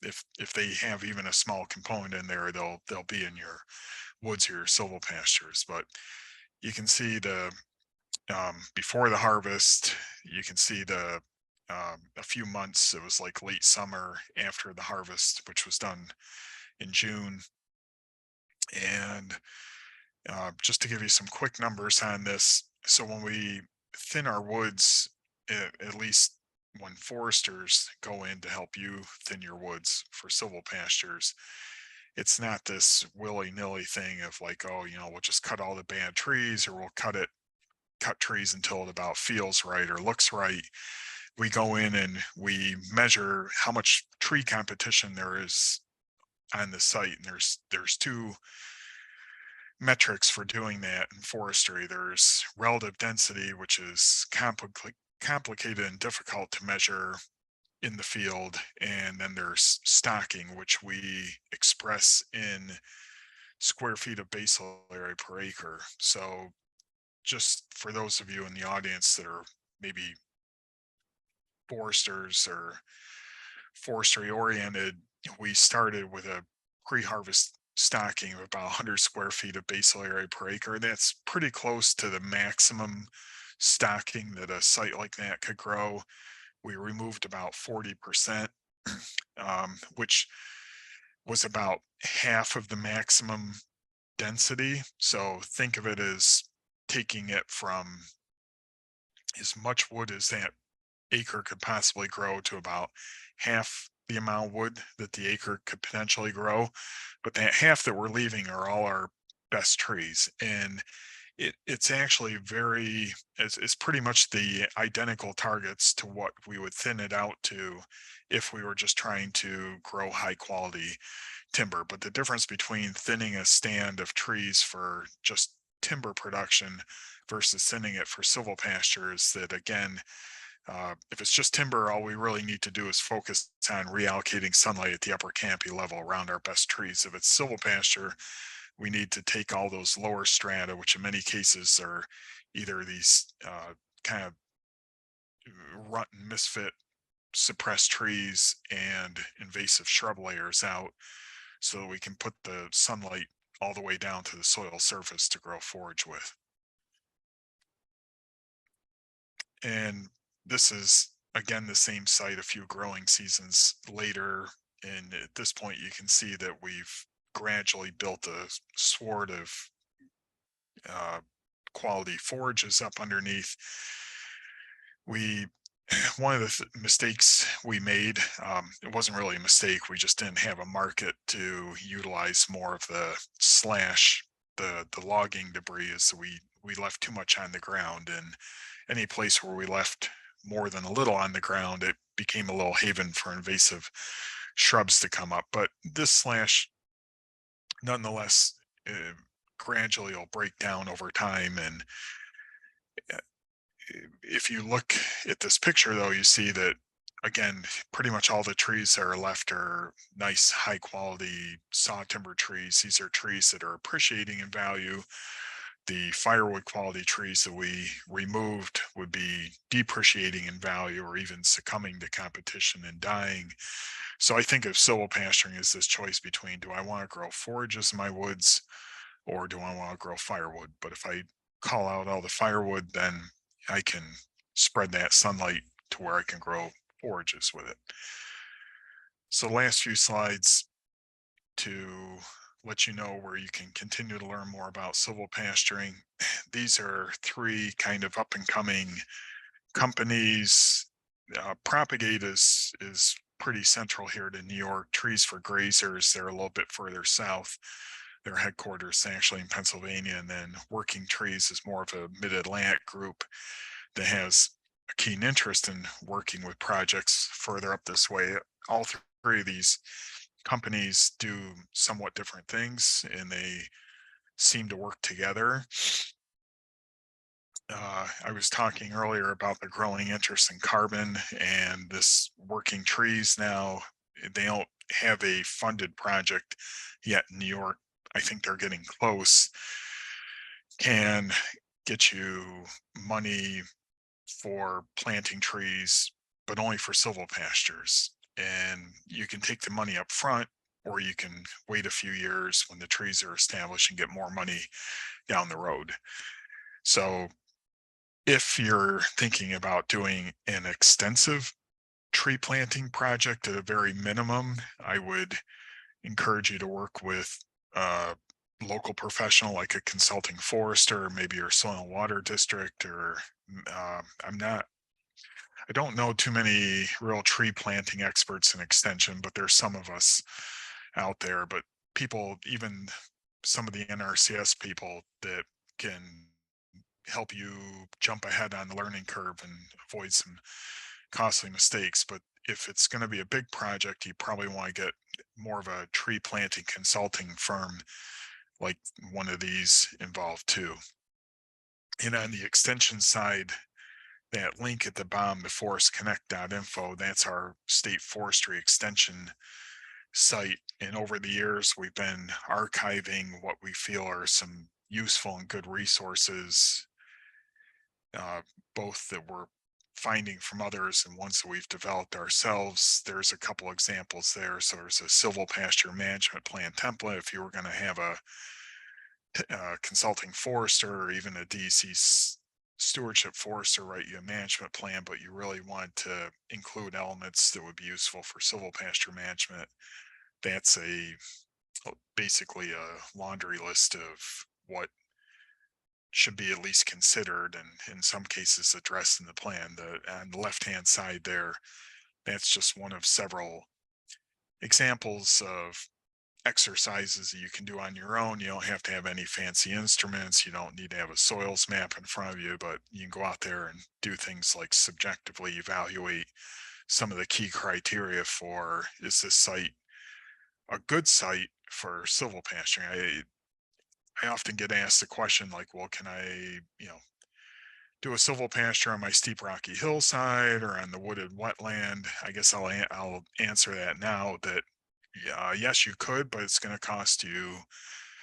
if they have even a small component in there, they'll be in your woods or your silvopastures. But you can see the before the harvest, you can see a few months. It was like late summer after the harvest, which was done in June. And just to give you some quick numbers on this, so when we thin our woods, at least when foresters go in to help you thin your woods for silvopastures, it's not this willy-nilly thing of like, oh, we'll just cut all the bad trees, or we'll cut trees until it about feels right or looks right. We go in and we measure how much tree competition there is on the site, and there's two metrics for doing that in forestry. There's relative density, which is complicated and difficult to measure in the field, and then there's stocking, which we express in square feet of basal area per acre. So just for those of you in the audience that are maybe foresters or forestry oriented, we started with a pre-harvest stocking of about 100 square feet of basal area per acre. That's pretty close to the maximum stocking that a site like that could grow. We removed about 40%, which was about half of the maximum density. So think of it as taking it from as much wood as that acre could possibly grow to about half the amount of wood that the acre could potentially grow. But that half that we're leaving are all our best trees. And it's actually it's pretty much the identical targets to what we would thin it out to if we were just trying to grow high quality timber. But the difference between thinning a stand of trees for just timber production versus thinning it for silvopasture is that, again, If it's just timber, all we really need to do is focus on reallocating sunlight at the upper canopy level around our best trees. If it's silvopasture, we need to take all those lower strata, which in many cases are either these kind of rotten misfit suppressed trees and invasive shrub layers out so that we can put the sunlight all the way down to the soil surface to grow forage with. And this is again the same site a few growing seasons later. And at this point, you can see that we've gradually built a sward of uh, quality forages up underneath. We one of the mistakes we made, it wasn't really a mistake, we just didn't have a market to utilize more of the slash, the logging debris, is we left too much on the ground, and any place where we left more than a little on the ground, it became a little haven for invasive shrubs to come up. But this slash nonetheless uh, gradually will break down over time. And uh, if you look at this picture, though, you see that again, pretty much all the trees that are left are nice, high quality saw timber trees. These are trees that are appreciating in value. The firewood quality trees that we removed would be depreciating in value or even succumbing to competition and dying. So I think of silvopasturing as this choice between, do I want to grow forages in my woods or do I want to grow firewood? But if I call out all the firewood, then I can spread that sunlight to where I can grow forages with it. So, last few slides to let you know where you can continue to learn more about silvopasturing. These are three kind of up and coming companies. Propagate is pretty central here to New York. Trees for Grazers, they're a little bit further south. Their headquarters actually in Pennsylvania, and then Working Trees is more of a mid-Atlantic group that has a keen interest in working with projects further up this way. All three of these companies do somewhat different things, and they seem to work together. I was talking earlier about the growing interest in carbon and this Working Trees now. They don't have a funded project yet in New York. I think they're getting close. Can get you money for planting trees, but only for silvopastures. And you can take the money up front, or you can wait a few years when the trees are established and get more money down the road. So if you're thinking about doing an extensive tree planting project at a very minimum, I would encourage you to work with a local professional like a consulting forester, maybe your soil and water district, or I'm not, I don't know too many real tree planting experts in extension, but there's some of us out there. But people, even some of the NRCS people that can help you jump ahead on the learning curve and avoid some costly mistakes. But if it's going to be a big project, you probably want to get more of a tree planting consulting firm like one of these involved too. And on the extension side, that link at the bottom, the forestconnect.info, that's our state forestry extension site. And over the years, we've been archiving what we feel are some useful and good resources, uh, both that we're finding from others and ones that we've developed ourselves. There's a couple examples there. So there's a silvopasture management plan template. If you were going to have a consulting forester or even a DEC stewardship forester write you a management plan, but you really want to include elements that would be useful for silvopasture management, that's a basically a laundry list of what should be at least considered and in some cases addressed in the plan. On the left hand side there, that's just one of several examples of exercises that you can do on your own. You don't have to have any fancy instruments. You don't need to have a soils map in front of you, but you can go out there and do things like subjectively evaluate some of the key criteria for, is this site a good site for silvopasturing? I often get asked the question like, well, can I, do a silvopasture on my steep rocky hillside or on the wooded wetland? I guess I'll answer that now that yes, you could, but it's going to cost you.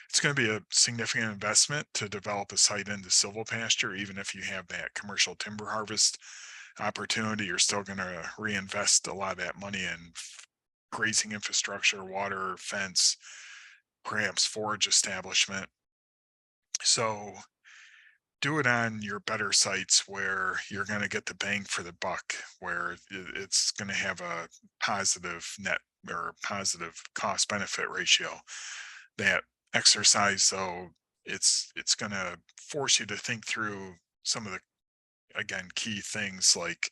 It's going to be a significant investment to develop a site into silvopasture, even if you have that commercial timber harvest opportunity. You're still going to reinvest a lot of that money in grazing infrastructure, water, fence, perhaps forage establishment. So do it on your better sites where you're going to get the bang for the buck, where it's going to have a positive net or positive cost benefit ratio. That exercise, though, it's going to force you to think through some of the, again, key things like,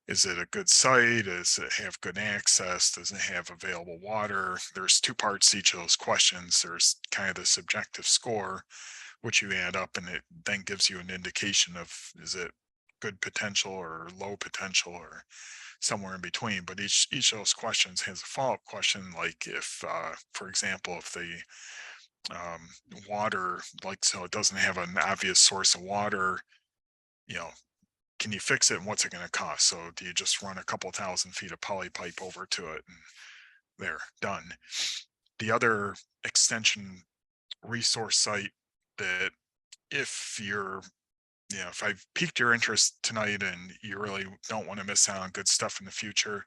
is it a good site? Does it have good access? Does it have available water? There's two parts to each of those questions. There's kind of the subjective score, which you add up, and it then gives you an indication of, is it good potential or low potential or somewhere in between. But each of those questions has a follow-up question, like if for example, if the um, water, like, so it doesn't have an obvious source of water, you know, can you fix it and what's it going to cost? So do you just run a couple thousand feet of poly pipe over to it and there, done? The other extension resource site that, if you're, if I've piqued your interest tonight and you really don't want to miss out on good stuff in the future,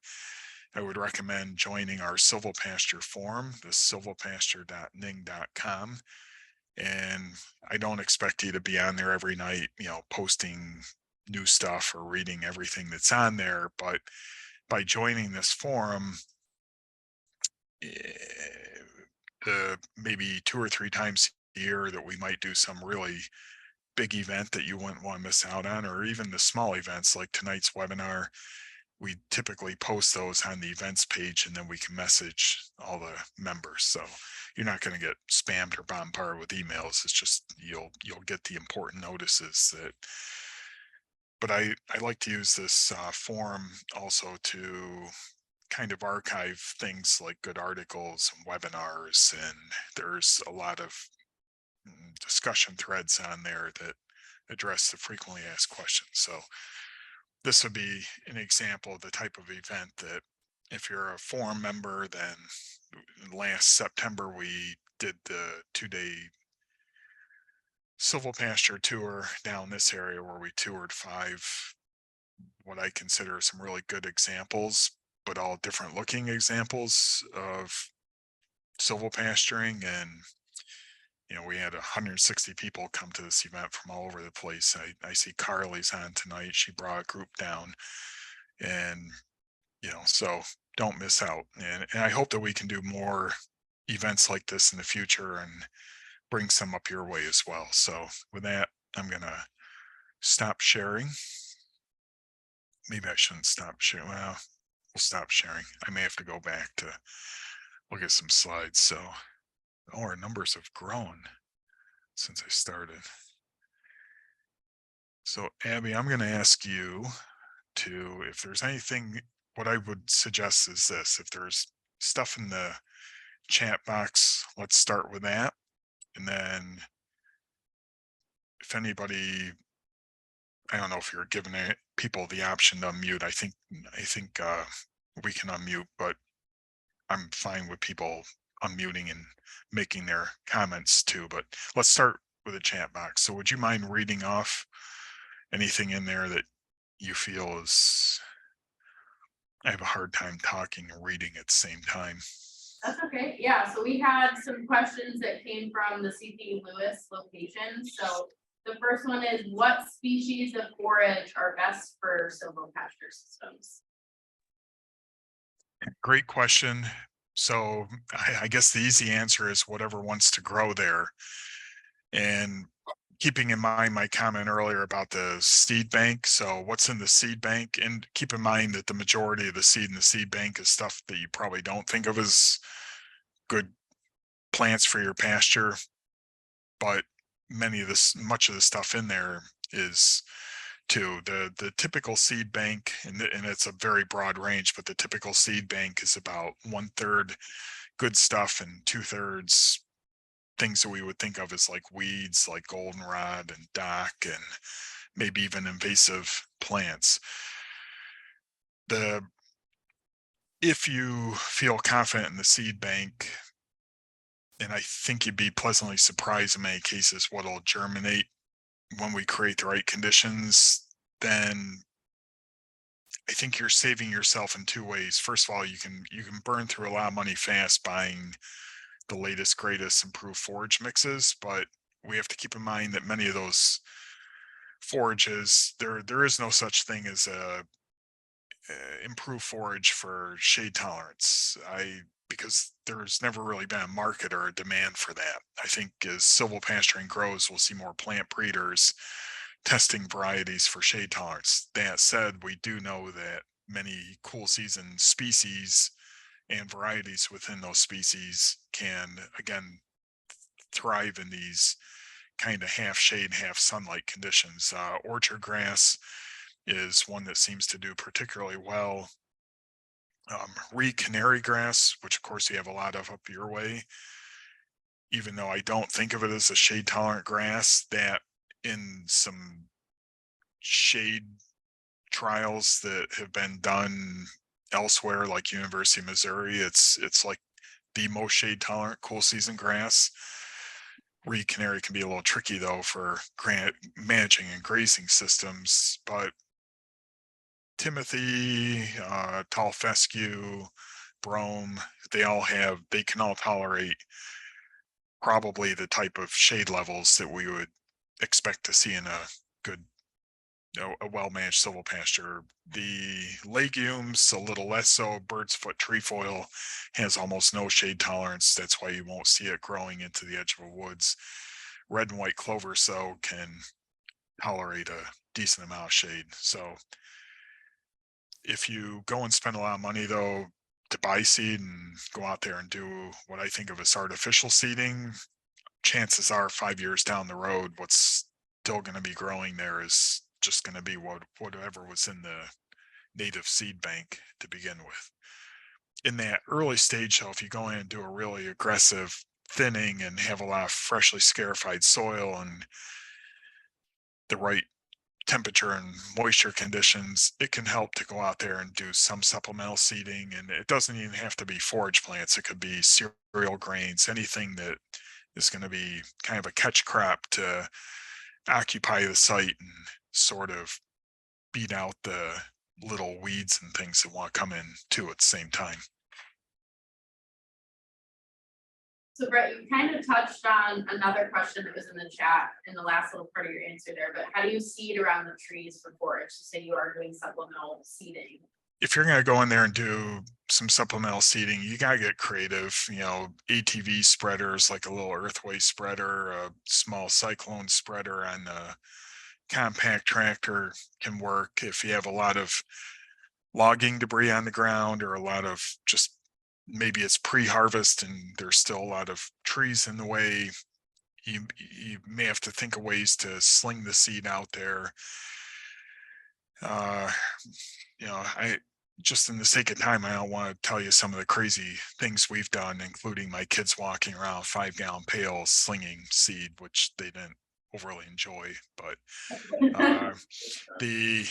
I would recommend joining our silvopasture forum, the silvopasture.ning.com. And I don't expect you to be on there every night, posting new stuff or reading everything that's on there. But by joining this forum, maybe 2 or 3 times a year that we might do some really big event that you wouldn't want to miss out on, or even the small events like tonight's webinar, we typically post those on the events page and then we can message all the members. So you're not going to get spammed or bombarded with emails. It's just you'll get the important notices that. But I like to use this forum also to kind of archive things like good articles and webinars, and there's a lot of discussion threads on there that address the frequently asked questions. So this would be an example of the type of event that, if you're a forum member, then last September we did the 2-day silvopasture tour down this area where we toured 5 what I consider some really good examples, but all different looking examples of silvopasturing. And we had 160 people come to this event from all over the place. I see Carly's on tonight. She brought a group down, and so don't miss out. And I hope that we can do more events like this in the future and bring some up your way as well. So with that, I'm gonna stop sharing. Maybe I shouldn't stop sharing. Well, we'll stop sharing. I may have to go back to look at some slides. So, our numbers have grown since I started. So, Abby, I'm going to ask you to, if there's anything, what I would suggest is this: if there's stuff in the chat box, let's start with that. And then if anybody, I don't know if you're giving people the option to unmute. I think we can unmute, but I'm fine with people unmuting and making their comments too. But let's start with the chat box. So would you mind reading off anything in there that you feel is, I have a hard time talking and reading at the same time? That's okay. Yeah, so we had some questions that came from the CP Lewis location. So the first one is, what species of forage are best for silvopasture systems? Great question. So I guess the easy answer is whatever wants to grow there. And keeping in mind my comment earlier about the seed bank, so what's in the seed bank, and keep in mind that the majority of the seed in the seed bank is stuff that you probably don't think of as good plants for your pasture, but much of the stuff in there is too. The typical seed bank, and it's a very broad range, but the typical seed bank is about 1/3 good stuff and 2/3 things that we would think of as like weeds, like goldenrod and dock and maybe even invasive plants. The If you feel confident in the seed bank, and I think you'd be pleasantly surprised in many cases what'll germinate when we create the right conditions, then I think you're saving yourself in two ways. First of all, you can burn through a lot of money fast buying the latest, greatest improved forage mixes, but we have to keep in mind that many of those forages, there is no such thing as a improved forage for shade tolerance. I Because there's never really been a market or a demand for that. I think as silvo pasturing grows, we'll see more plant breeders testing varieties for shade tolerance. That said, we do know that many cool season species and varieties within those species can again thrive in these kind of half shade, half sunlight conditions. Orchard grass is one that seems to do particularly well. Reed canary grass, which of course you have a lot of up your way, even though I don't think of it as a shade tolerant grass, that in some shade trials that have been done elsewhere, like University of Missouri, it's like the most shade tolerant cool season grass. Reed canary can be a little tricky though for managing and grazing systems, but Timothy, tall fescue, brome, they can all tolerate probably the type of shade levels that we would expect to see in a good, a well-managed silvopasture. The legumes, a little less so. Bird's foot trefoil has almost no shade tolerance. That's why you won't see it growing into the edge of a woods. Red and white clover so can tolerate a decent amount of shade. So if you go and spend a lot of money though to buy seed and go out there and do what I think of as artificial seeding, chances are 5 years down the road, what's still going to be growing there is just going to be whatever was in the native seed bank to begin with. In that early stage, though, if you go in and do a really aggressive thinning and have a lot of freshly scarified soil and the right temperature and moisture conditions, it can help to go out there and do some supplemental seeding. And it doesn't even have to be forage plants, it could be cereal grains, anything that is going to be kind of a catch crop to occupy the site and sort of beat out the little weeds and things that want to come in too at the same time. So Brett, you kind of touched on another question that was in the chat in the last little part of your answer there, but how do you seed around the trees for forage? So say you are doing supplemental seeding. If you're going to go in there and do some supplemental seeding, you got to get creative. ATV spreaders, like a little earthway spreader, a small cyclone spreader on a compact tractor can work. If you have a lot of logging debris on the ground or a lot of just maybe it's pre-harvest and there's still a lot of trees in the way, you may have to think of ways to sling the seed out there. uh I just in the sake of time, I don't want to tell you some of the crazy things we've done, including my kids walking around 5-gallon pails slinging seed, which they didn't overly enjoy. But uh, the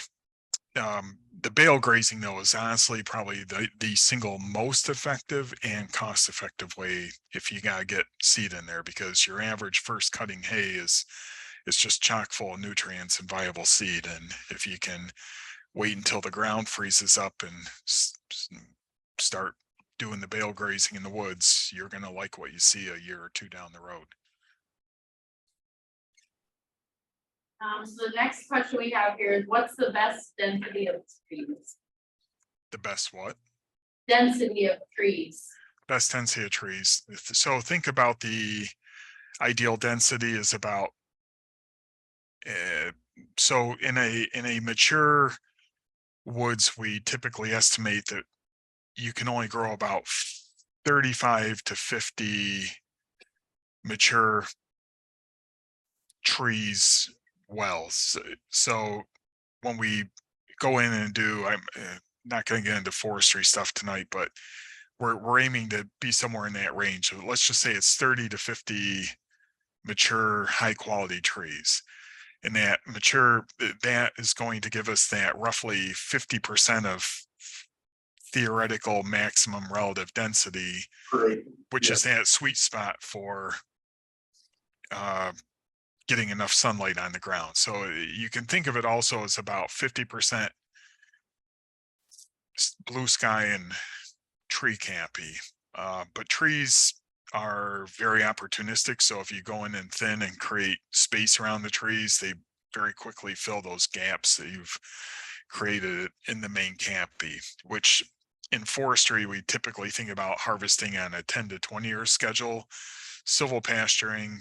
the bale grazing though is honestly probably the single most effective and cost effective way if you gotta get seed in there, because your average first cutting hay is just chock full of nutrients and viable seed. And if you can wait until the ground freezes up and start doing the bale grazing in the woods, you're going to like what you see a year or two down the road. So the next question we have here is what's the best density of trees? The best what? Density of trees. Best density of trees. So think about the ideal density is about so in a mature woods, we typically estimate that you can only grow about 35 to 50 mature trees well. So when we go in and do, I'm not going to get into forestry stuff tonight, but we're aiming to be somewhere in that range. So let's just say it's 30 to 50 mature high quality trees. And that is going to give us that roughly 50% of theoretical maximum relative density, Great. which is Yes. that sweet spot for uh, getting enough sunlight on the ground. So you can think of it also as about 50% blue sky and tree canopy. But trees are very opportunistic. So if you go in and thin and create space around the trees, they very quickly fill those gaps that you've created in the main canopy, which in forestry, we typically think about harvesting on a 10 to 20-year schedule. Silval pasturing,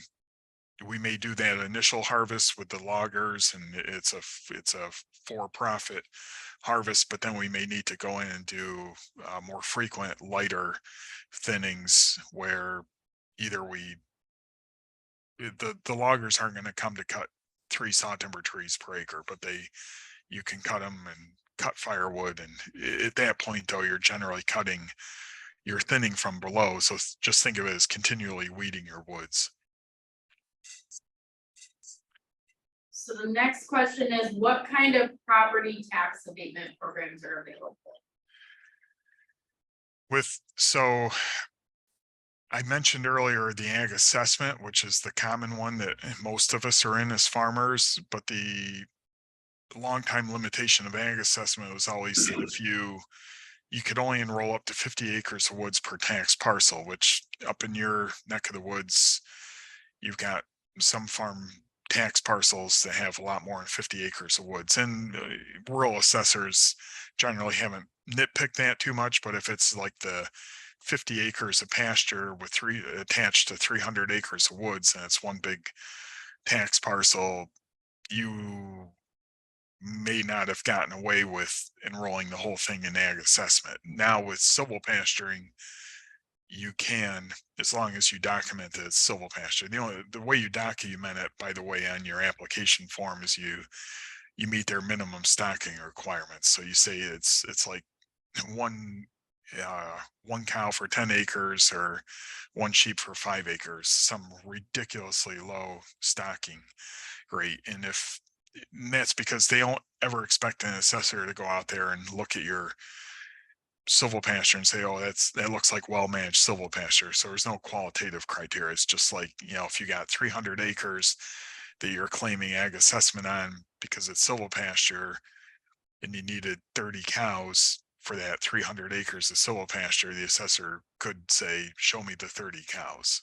we may do that initial harvest with the loggers, and it's a for-profit harvest, but then we may need to go in and do more frequent lighter thinnings where either the loggers aren't going to come to cut 3 saw timber trees per acre, but you can cut them and cut firewood, and at that point though you're generally cutting, you're thinning from below, so just think of it as continually weeding your woods. So the next question is, what kind of property tax abatement programs are available? So I mentioned earlier the ag assessment, which is the common one that most of us are in as farmers, but the long time limitation of ag assessment was always that if you could only enroll up to 50 acres of woods per tax parcel, which up in your neck of the woods, you've got some farm tax parcels that have a lot more than 50 acres of woods. And rural assessors generally haven't nitpicked that too much, but if it's like the 50 acres of pasture with three attached to 300 acres of woods and it's one big tax parcel, you may not have gotten away with enrolling the whole thing in ag assessment. Now with civil pasturing, you can, as long as you document that it's civil pasture. The way you document it, by the way, on your application form is you meet their minimum stocking requirements. So you say it's like one one cow for 10 acres or one sheep for 5 acres, some ridiculously low stocking rate. And that's because they don't ever expect an assessor to go out there and look at your civil pasture and say, oh, that looks like well managed civil pasture. So there's no qualitative criteria. It's just like, if you got 300 acres that you're claiming ag assessment on because it's civil pasture and you needed 30 cows for that 300 acres of civil pasture, the assessor could say, show me the 30 cows.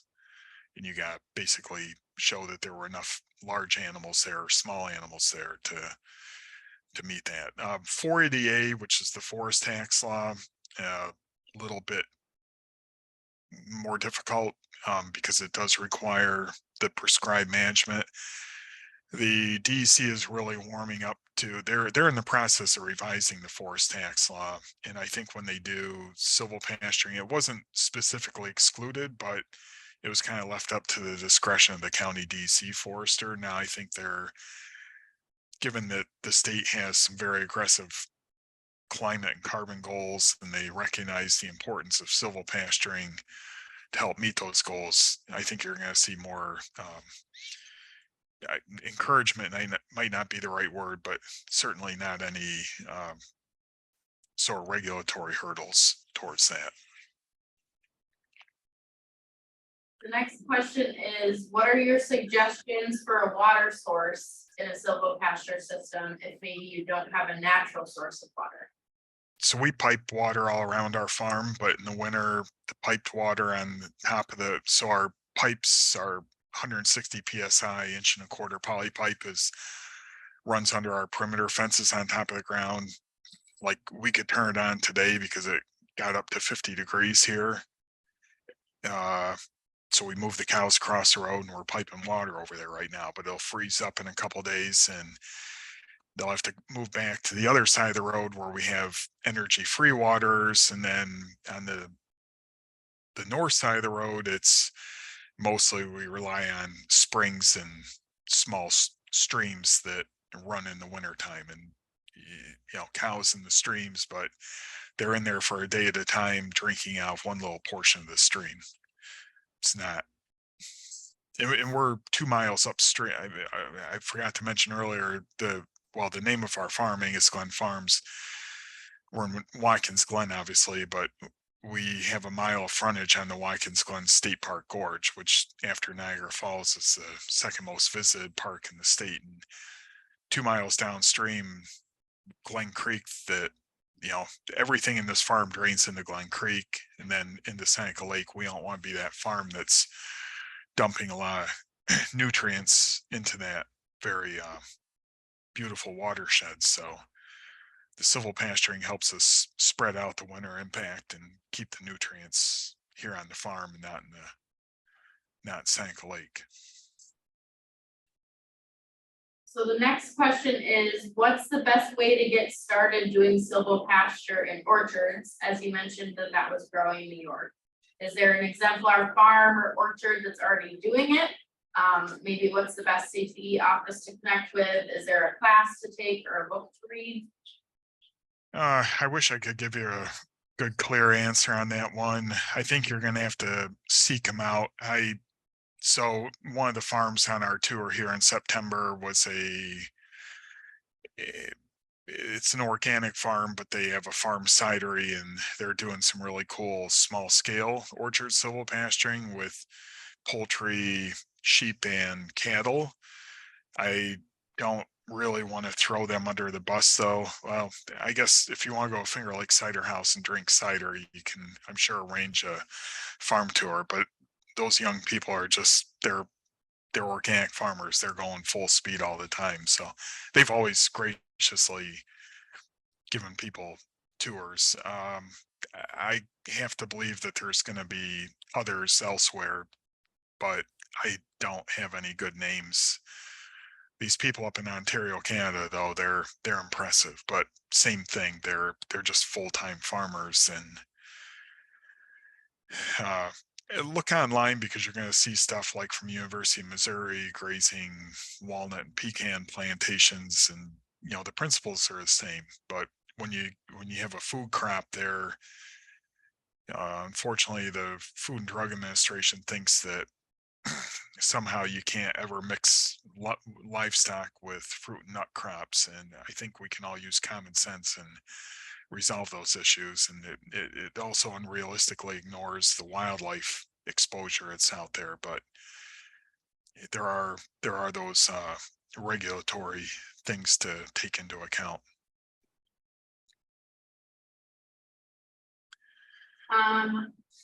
And you got basically show that there were enough large animals there or small animals there to meet that. 480A, which is the forest tax law, a little bit more difficult because it does require the prescribed management. The DEC is really warming up to, they're in the process of revising the forest tax law. And I think when they do civil pasturing, it wasn't specifically excluded, but it was kind of left up to the discretion of the county DC forester. Now I think given that the state has some very aggressive climate and carbon goals, and they recognize the importance of civil pasturing to help meet those goals, I think you're going to see more encouragement. Might not be the right word, but certainly not any sort of regulatory hurdles towards that. The next question is, what are your suggestions for a water source in a silvopasture system if maybe you don't have a natural source of water? So we pipe water all around our farm, but in the winter, the piped water on the top of so our pipes are 160 psi, 1.25 inch poly pipe runs under our perimeter fences on top of the ground. Like we could turn it on today because it got up to 50 degrees here. So we moved the cows across the road and we're piping water over there right now, but it'll freeze up in a couple days and they'll have to move back to the other side of the road where we have energy free waters. And then on the north side of the road, it's mostly we rely on springs and small streams that run in the wintertime, and cows in the streams, but they're in there for a day at a time drinking out of one little portion of the stream. It's not and we're 2 miles upstream. I forgot to mention earlier the name of our farm, Angus Glen Farms. We're in Watkins Glen, obviously, but we have a mile of frontage on the Watkins Glen State Park Gorge, which after Niagara Falls is the second most visited park in the state. And 2 miles downstream, Glen Creek, that you know everything in this farm drains into Glen Creek and then into Seneca Lake. We don't want to be that farm that's dumping a lot of nutrients into that very beautiful watershed. So the civil pasturing helps us spread out the winter impact and keep the nutrients here on the farm and not in Seneca Lake. So the next question is, what's the best way to get started doing silvopasture in orchards? As you mentioned that that was growing in New York. Is there an exemplar farm or orchard that's already doing it? Maybe what's the best CTE office to connect with? Is there a class to take or a book to read? I wish I could give you a good, clear answer on that one. I think you're going to have to seek them out. So one of the farms on our tour here in September was eh, it's an organic farm, but they have a farm cidery and they're doing some really cool small scale orchard silvopasturing with poultry, sheep, and cattle. I don't really want to throw them under the bus though. Well, I guess if you want to go Finger Lake Cider House and drink cider, you can, I'm sure, arrange a farm tour, but those young people are just they're organic farmers. They're going full speed all the time. So they've always graciously given people tours. I have to believe that there's going to be others elsewhere, but I don't have any good names. These people up in Ontario, Canada, though, they're impressive, but same thing. They're just full-time farmers, and uh, look online because you're going to see stuff like from University of Missouri grazing walnut and pecan plantations, and the principles are the same. But when you have a food crop there, unfortunately, the Food and Drug Administration thinks that somehow you can't ever mix livestock with fruit and nut crops, and I think we can all use common sense and resolve those issues. And it also unrealistically ignores the wildlife exposure that's out there, but there are those regulatory things to take into account.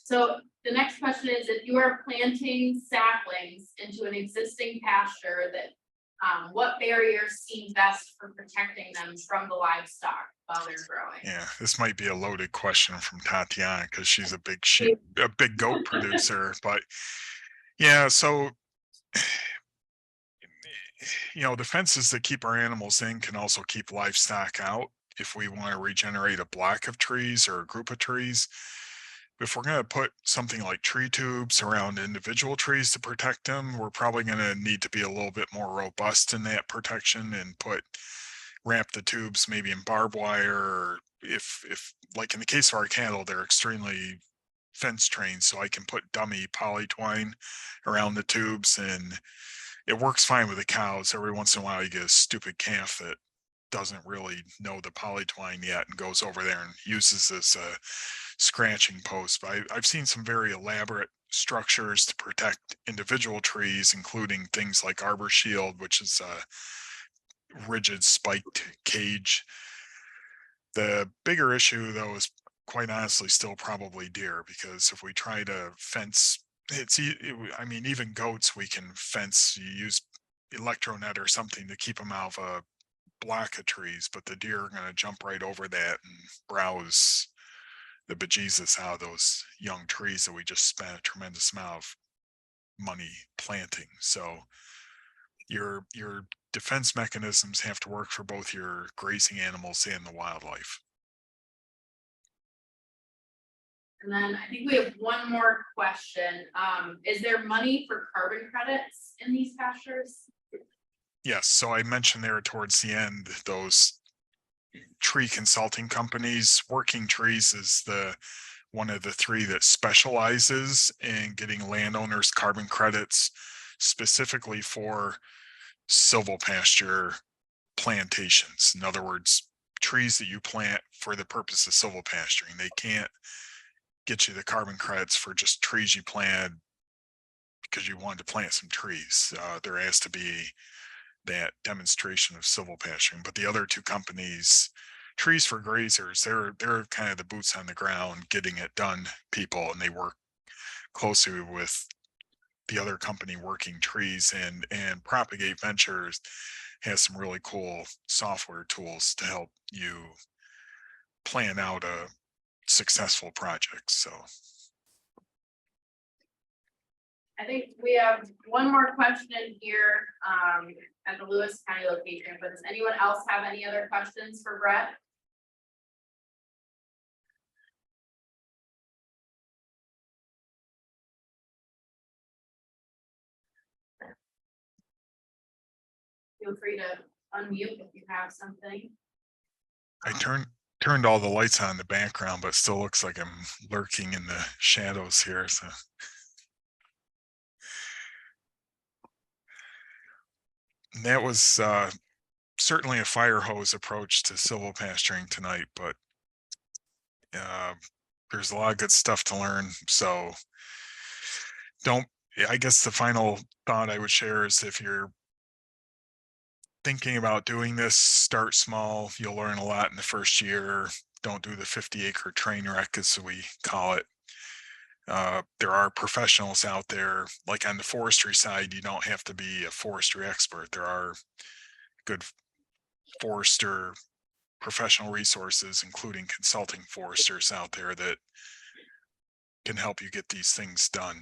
So the next question is, if you are planting saplings into an existing pasture that, what barriers seem best for protecting them from the livestock while they're growing? Yeah, this might be a loaded question from Tatiana because she's a big goat producer. But yeah, so the fences that keep our animals in can also keep livestock out if we want to regenerate a block of trees or a group of trees. If we're going to put something like tree tubes around individual trees to protect them, we're probably going to need to be a little bit more robust in that protection and wrap the tubes maybe in barbed wire, or if like in the case of our cattle, they're extremely fence trained, so I can put dummy poly twine around the tubes, and it works fine with the cows. Every once in a while you get a stupid calf that doesn't really know the poly twine yet and goes over there and uses this scratching post. But I've seen some very elaborate structures to protect individual trees, including things like arbor shield, which is a rigid spiked cage. The bigger issue, though, is quite honestly still probably deer, because if we try to fence, I mean, even goats we can fence. You use electronet or something to keep them out of a block of trees, but the deer are going to jump right over that and browse the bejesus out of those young trees that we just spent a tremendous amount of money planting. So your defense mechanisms have to work for both your grazing animals and the wildlife. And then I think we have one more question. Is there money for carbon credits in these pastures? Yes, so I mentioned there towards the end, those tree consulting companies. Working Trees is the one of the three that specializes in getting landowners carbon credits. specifically for silvopasture plantations. In other words, trees that you plant for the purpose of silvopasturing. They can't get you the carbon credits for just trees you planted because you wanted to plant some trees. There has to be that demonstration of silvopasturing. But the other two companies, Trees for Grazers, they're kind of the boots on the ground, getting it done people, and they work closely with the other company working trees. And Propagate Ventures has some really cool software tools to help you plan out a successful project. So I think we have one more question here, at the Lewis County location, but does anyone else have any other questions for Brett? Feel free to unmute if you have something. I turned all the lights on in the background, but still looks like I'm lurking in the shadows here. So and that was certainly a fire hose approach to silvopasturing tonight, but uh, there's a lot of good stuff to learn. So don't, I guess the final thought I would share is if you're thinking about doing this, start small. You'll learn a lot in the first year. Don't do the 50-acre train wreck, as we call it. There are professionals out there, like on the forestry side, you don't have to be a forestry expert. There are good forester professional resources, including consulting foresters out there that can help you get these things done.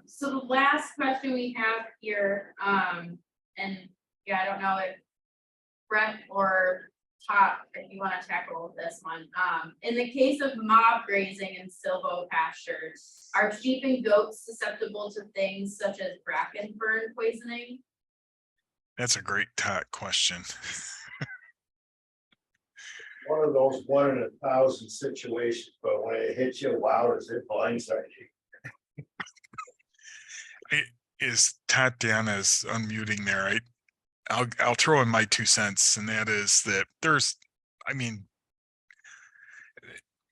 So the last question we have here, and yeah, I don't know if Brett or Todd, if you want to tackle this one. In the case of mob grazing in silvopastures, are sheep and goats susceptible to things such as bracken fern poisoning? That's a great question. One of those 1 in 1,000 situations, but when it hits you, wow, does it blindside you? Is Tatiana's unmuting there? I'll throw in my 2 cents, and that is that I mean,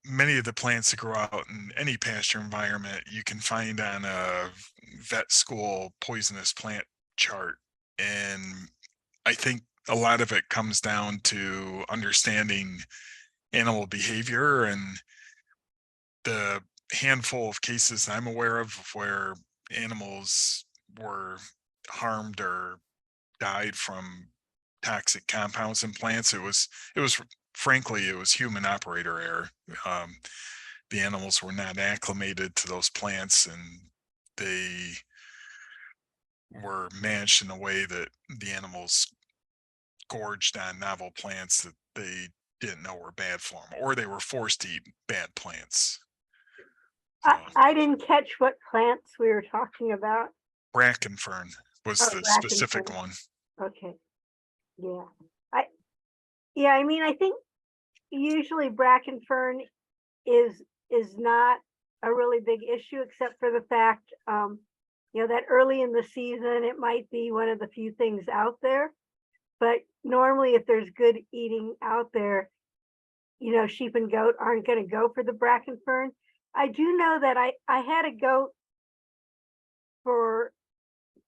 many of the plants that grow out in any pasture environment you can find on a vet school poisonous plant chart. And I think a lot of it comes down to understanding animal behavior, and the handful of cases I'm aware of where animals were harmed or died from toxic compounds in plants, it was frankly, it was human operator error. The animals were not acclimated to those plants, and they were managed in a way that the animals gorged on novel plants that they didn't know were bad for them, or they were forced to eat bad plants. I didn't catch what plants we were talking about. Bracken fern was the bracken specific fern. one. Okay. Yeah. I mean, I think usually bracken fern is not a really big issue, except for the fact, that early in the season, it might be one of the few things out there. But normally if there's good eating out there, sheep and goat aren't going to go for the bracken fern. I do know that I had a goat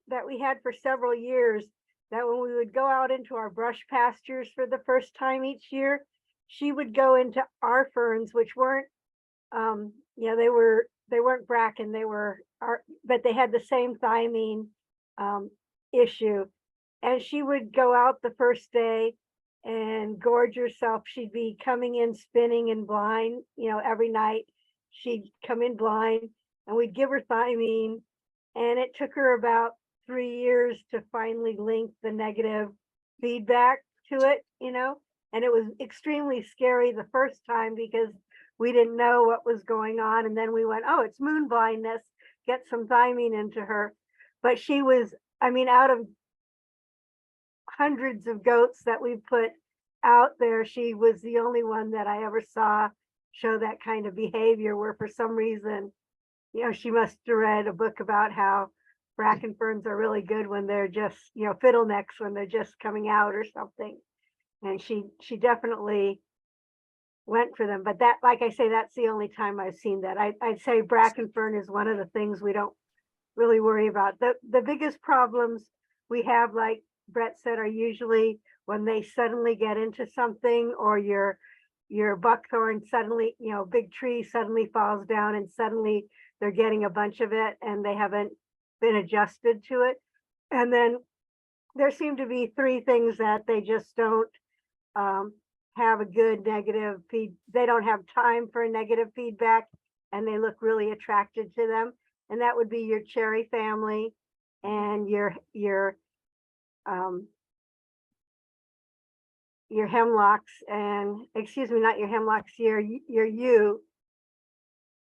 that we had for several years, that when we would go out into our brush pastures for the first time each year, she would go into our ferns, which weren't, they weren't bracken, but they had the same thymine issue. And she would go out the first day and gorge herself. She'd be coming in spinning and blind, every night. She'd come in blind, and we'd give her thymine. And it took her about 3 years to finally link the negative feedback to it, and it was extremely scary the first time because we didn't know what was going on. And then we went, oh, it's moon blindness, get some thymine into her. But she was, out of hundreds of goats that we put out there, she was the only one that I ever saw show that kind of behavior, where for some reason she must have read a book about how bracken ferns are really good when they're just, fiddlenecks when they're just coming out or something. And she definitely went for them. But that, like I say, that's the only time I've seen that. I'd say bracken fern is one of the things we don't really worry about. The biggest problems we have, like Brett said, are usually when they suddenly get into something, or your buckthorn suddenly, big tree suddenly falls down and suddenly they're getting a bunch of it and they haven't been adjusted to it. And then there seem to be three things that they just don't um, have a good negative feed. They don't have time for a negative feedback, and they look really attracted to them. And that would be your cherry family and um, your hemlocks, and excuse me, not your hemlocks, your yew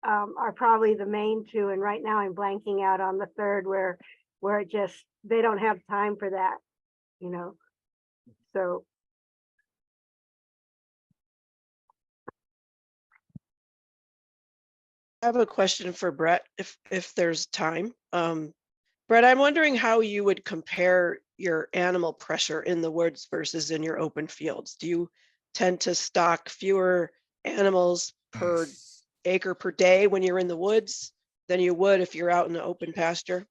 are probably the main two. And right now I'm blanking out on the third, where it just, they don't have time for that, you know. So I have a question for Brett, if there's time. Brett, I'm wondering how you would compare your animal pressure in the woods versus in your open fields. Do you tend to stock fewer animals per acre per day when you're in the woods than you would if you're out in the open pasture?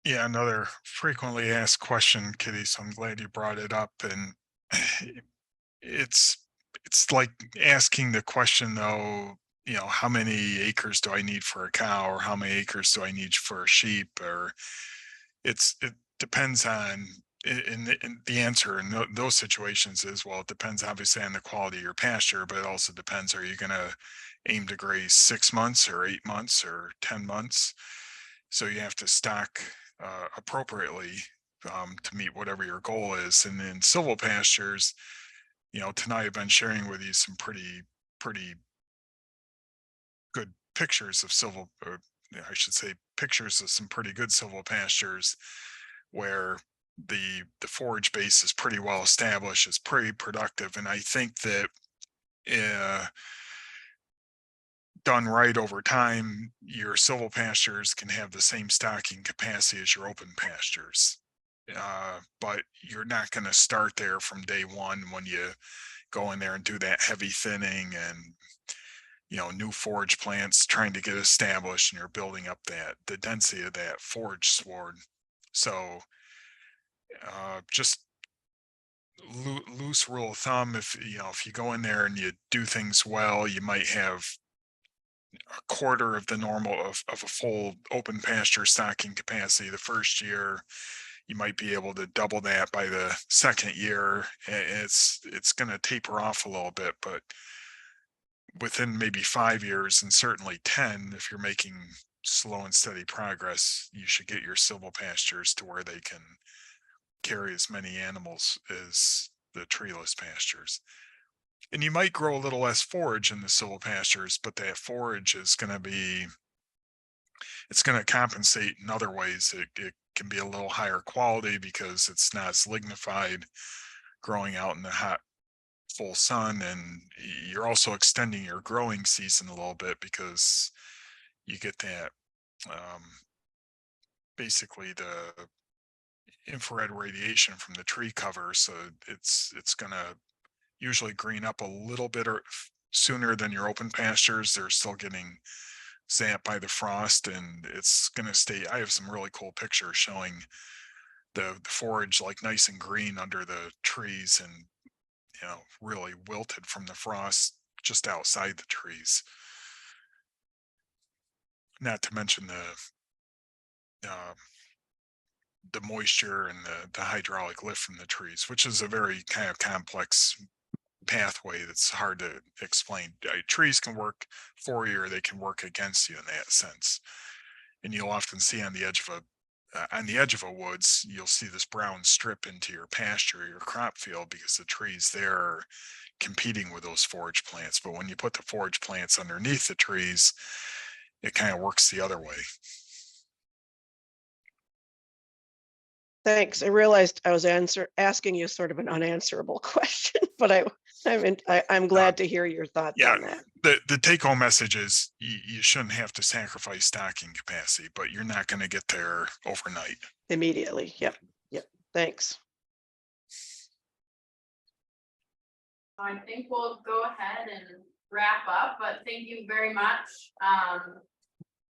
Yeah, another frequently asked question, Kitty. So I'm glad you brought it up. And it's it's like asking the question though, how many acres do I need for a cow, or how many acres do I need for a sheep, or it depends on in the answer in those situations is, well, it depends obviously on the quality of your pasture, but it also depends, are you going to aim to graze 6 months or 8 months or 10 months? So you have to stock appropriately to meet whatever your goal is. And in silvo pastures, tonight I've been sharing with you some pretty good pictures of silvo, or I should say pictures of some pretty good silvo pastures where the forage base is pretty well established, it's pretty productive. And I think that uh, done right over time, your silvo pastures can have the same stocking capacity as your open pastures. But you're not going to start there from day one when you go in there and do that heavy thinning and new forage plants trying to get established, and you're building up the density of that forage sward. So just loose rule of thumb, if you go in there and you do things well, you might have a quarter of the normal of a full open pasture stocking capacity the first year. You might be able to double that by the second year. It's going to taper off a little bit, but within maybe 5 years, and certainly 10, if you're making slow and steady progress, you should get your silvo pastures to where they can carry as many animals as the treeless pastures. And you might grow a little less forage in the silvo pastures, but that forage is going to it's going to compensate in other ways. It can be a little higher quality because it's not as lignified growing out in the hot full sun. And you're also extending your growing season a little bit because you get that basically the infrared radiation from the tree cover. So it's going to usually green up a little bit or sooner than your open pastures. They're still getting zapped by the frost, and it's going to stay. I have some really cool pictures showing the forage like nice and green under the trees, and really wilted from the frost just outside the trees. Not to mention uh, the moisture and the hydraulic lift from the trees, which is a very kind of complex pathway that's hard to explain. Trees can work for you, or they can work against you in that sense. And you'll often see on the edge of a woods, you'll see this brown strip into your pasture, your crop field, because the trees there are competing with those forage plants. But when you put the forage plants underneath the trees, it kind of works the other way. Thanks. I realized I was asking you sort of an unanswerable question, but I'm glad to hear your thoughts yeah. on that. The take home message is you shouldn't have to sacrifice stocking capacity, but you're not going to get there overnight. Immediately. Yep. Yep. Thanks. I think we'll go ahead and wrap up, but thank you very much,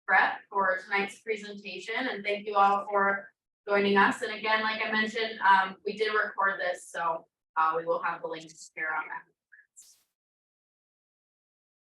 Brett, for tonight's presentation, and thank you all for joining us. And again, like I mentioned, we did record this, so we will have the links here on that.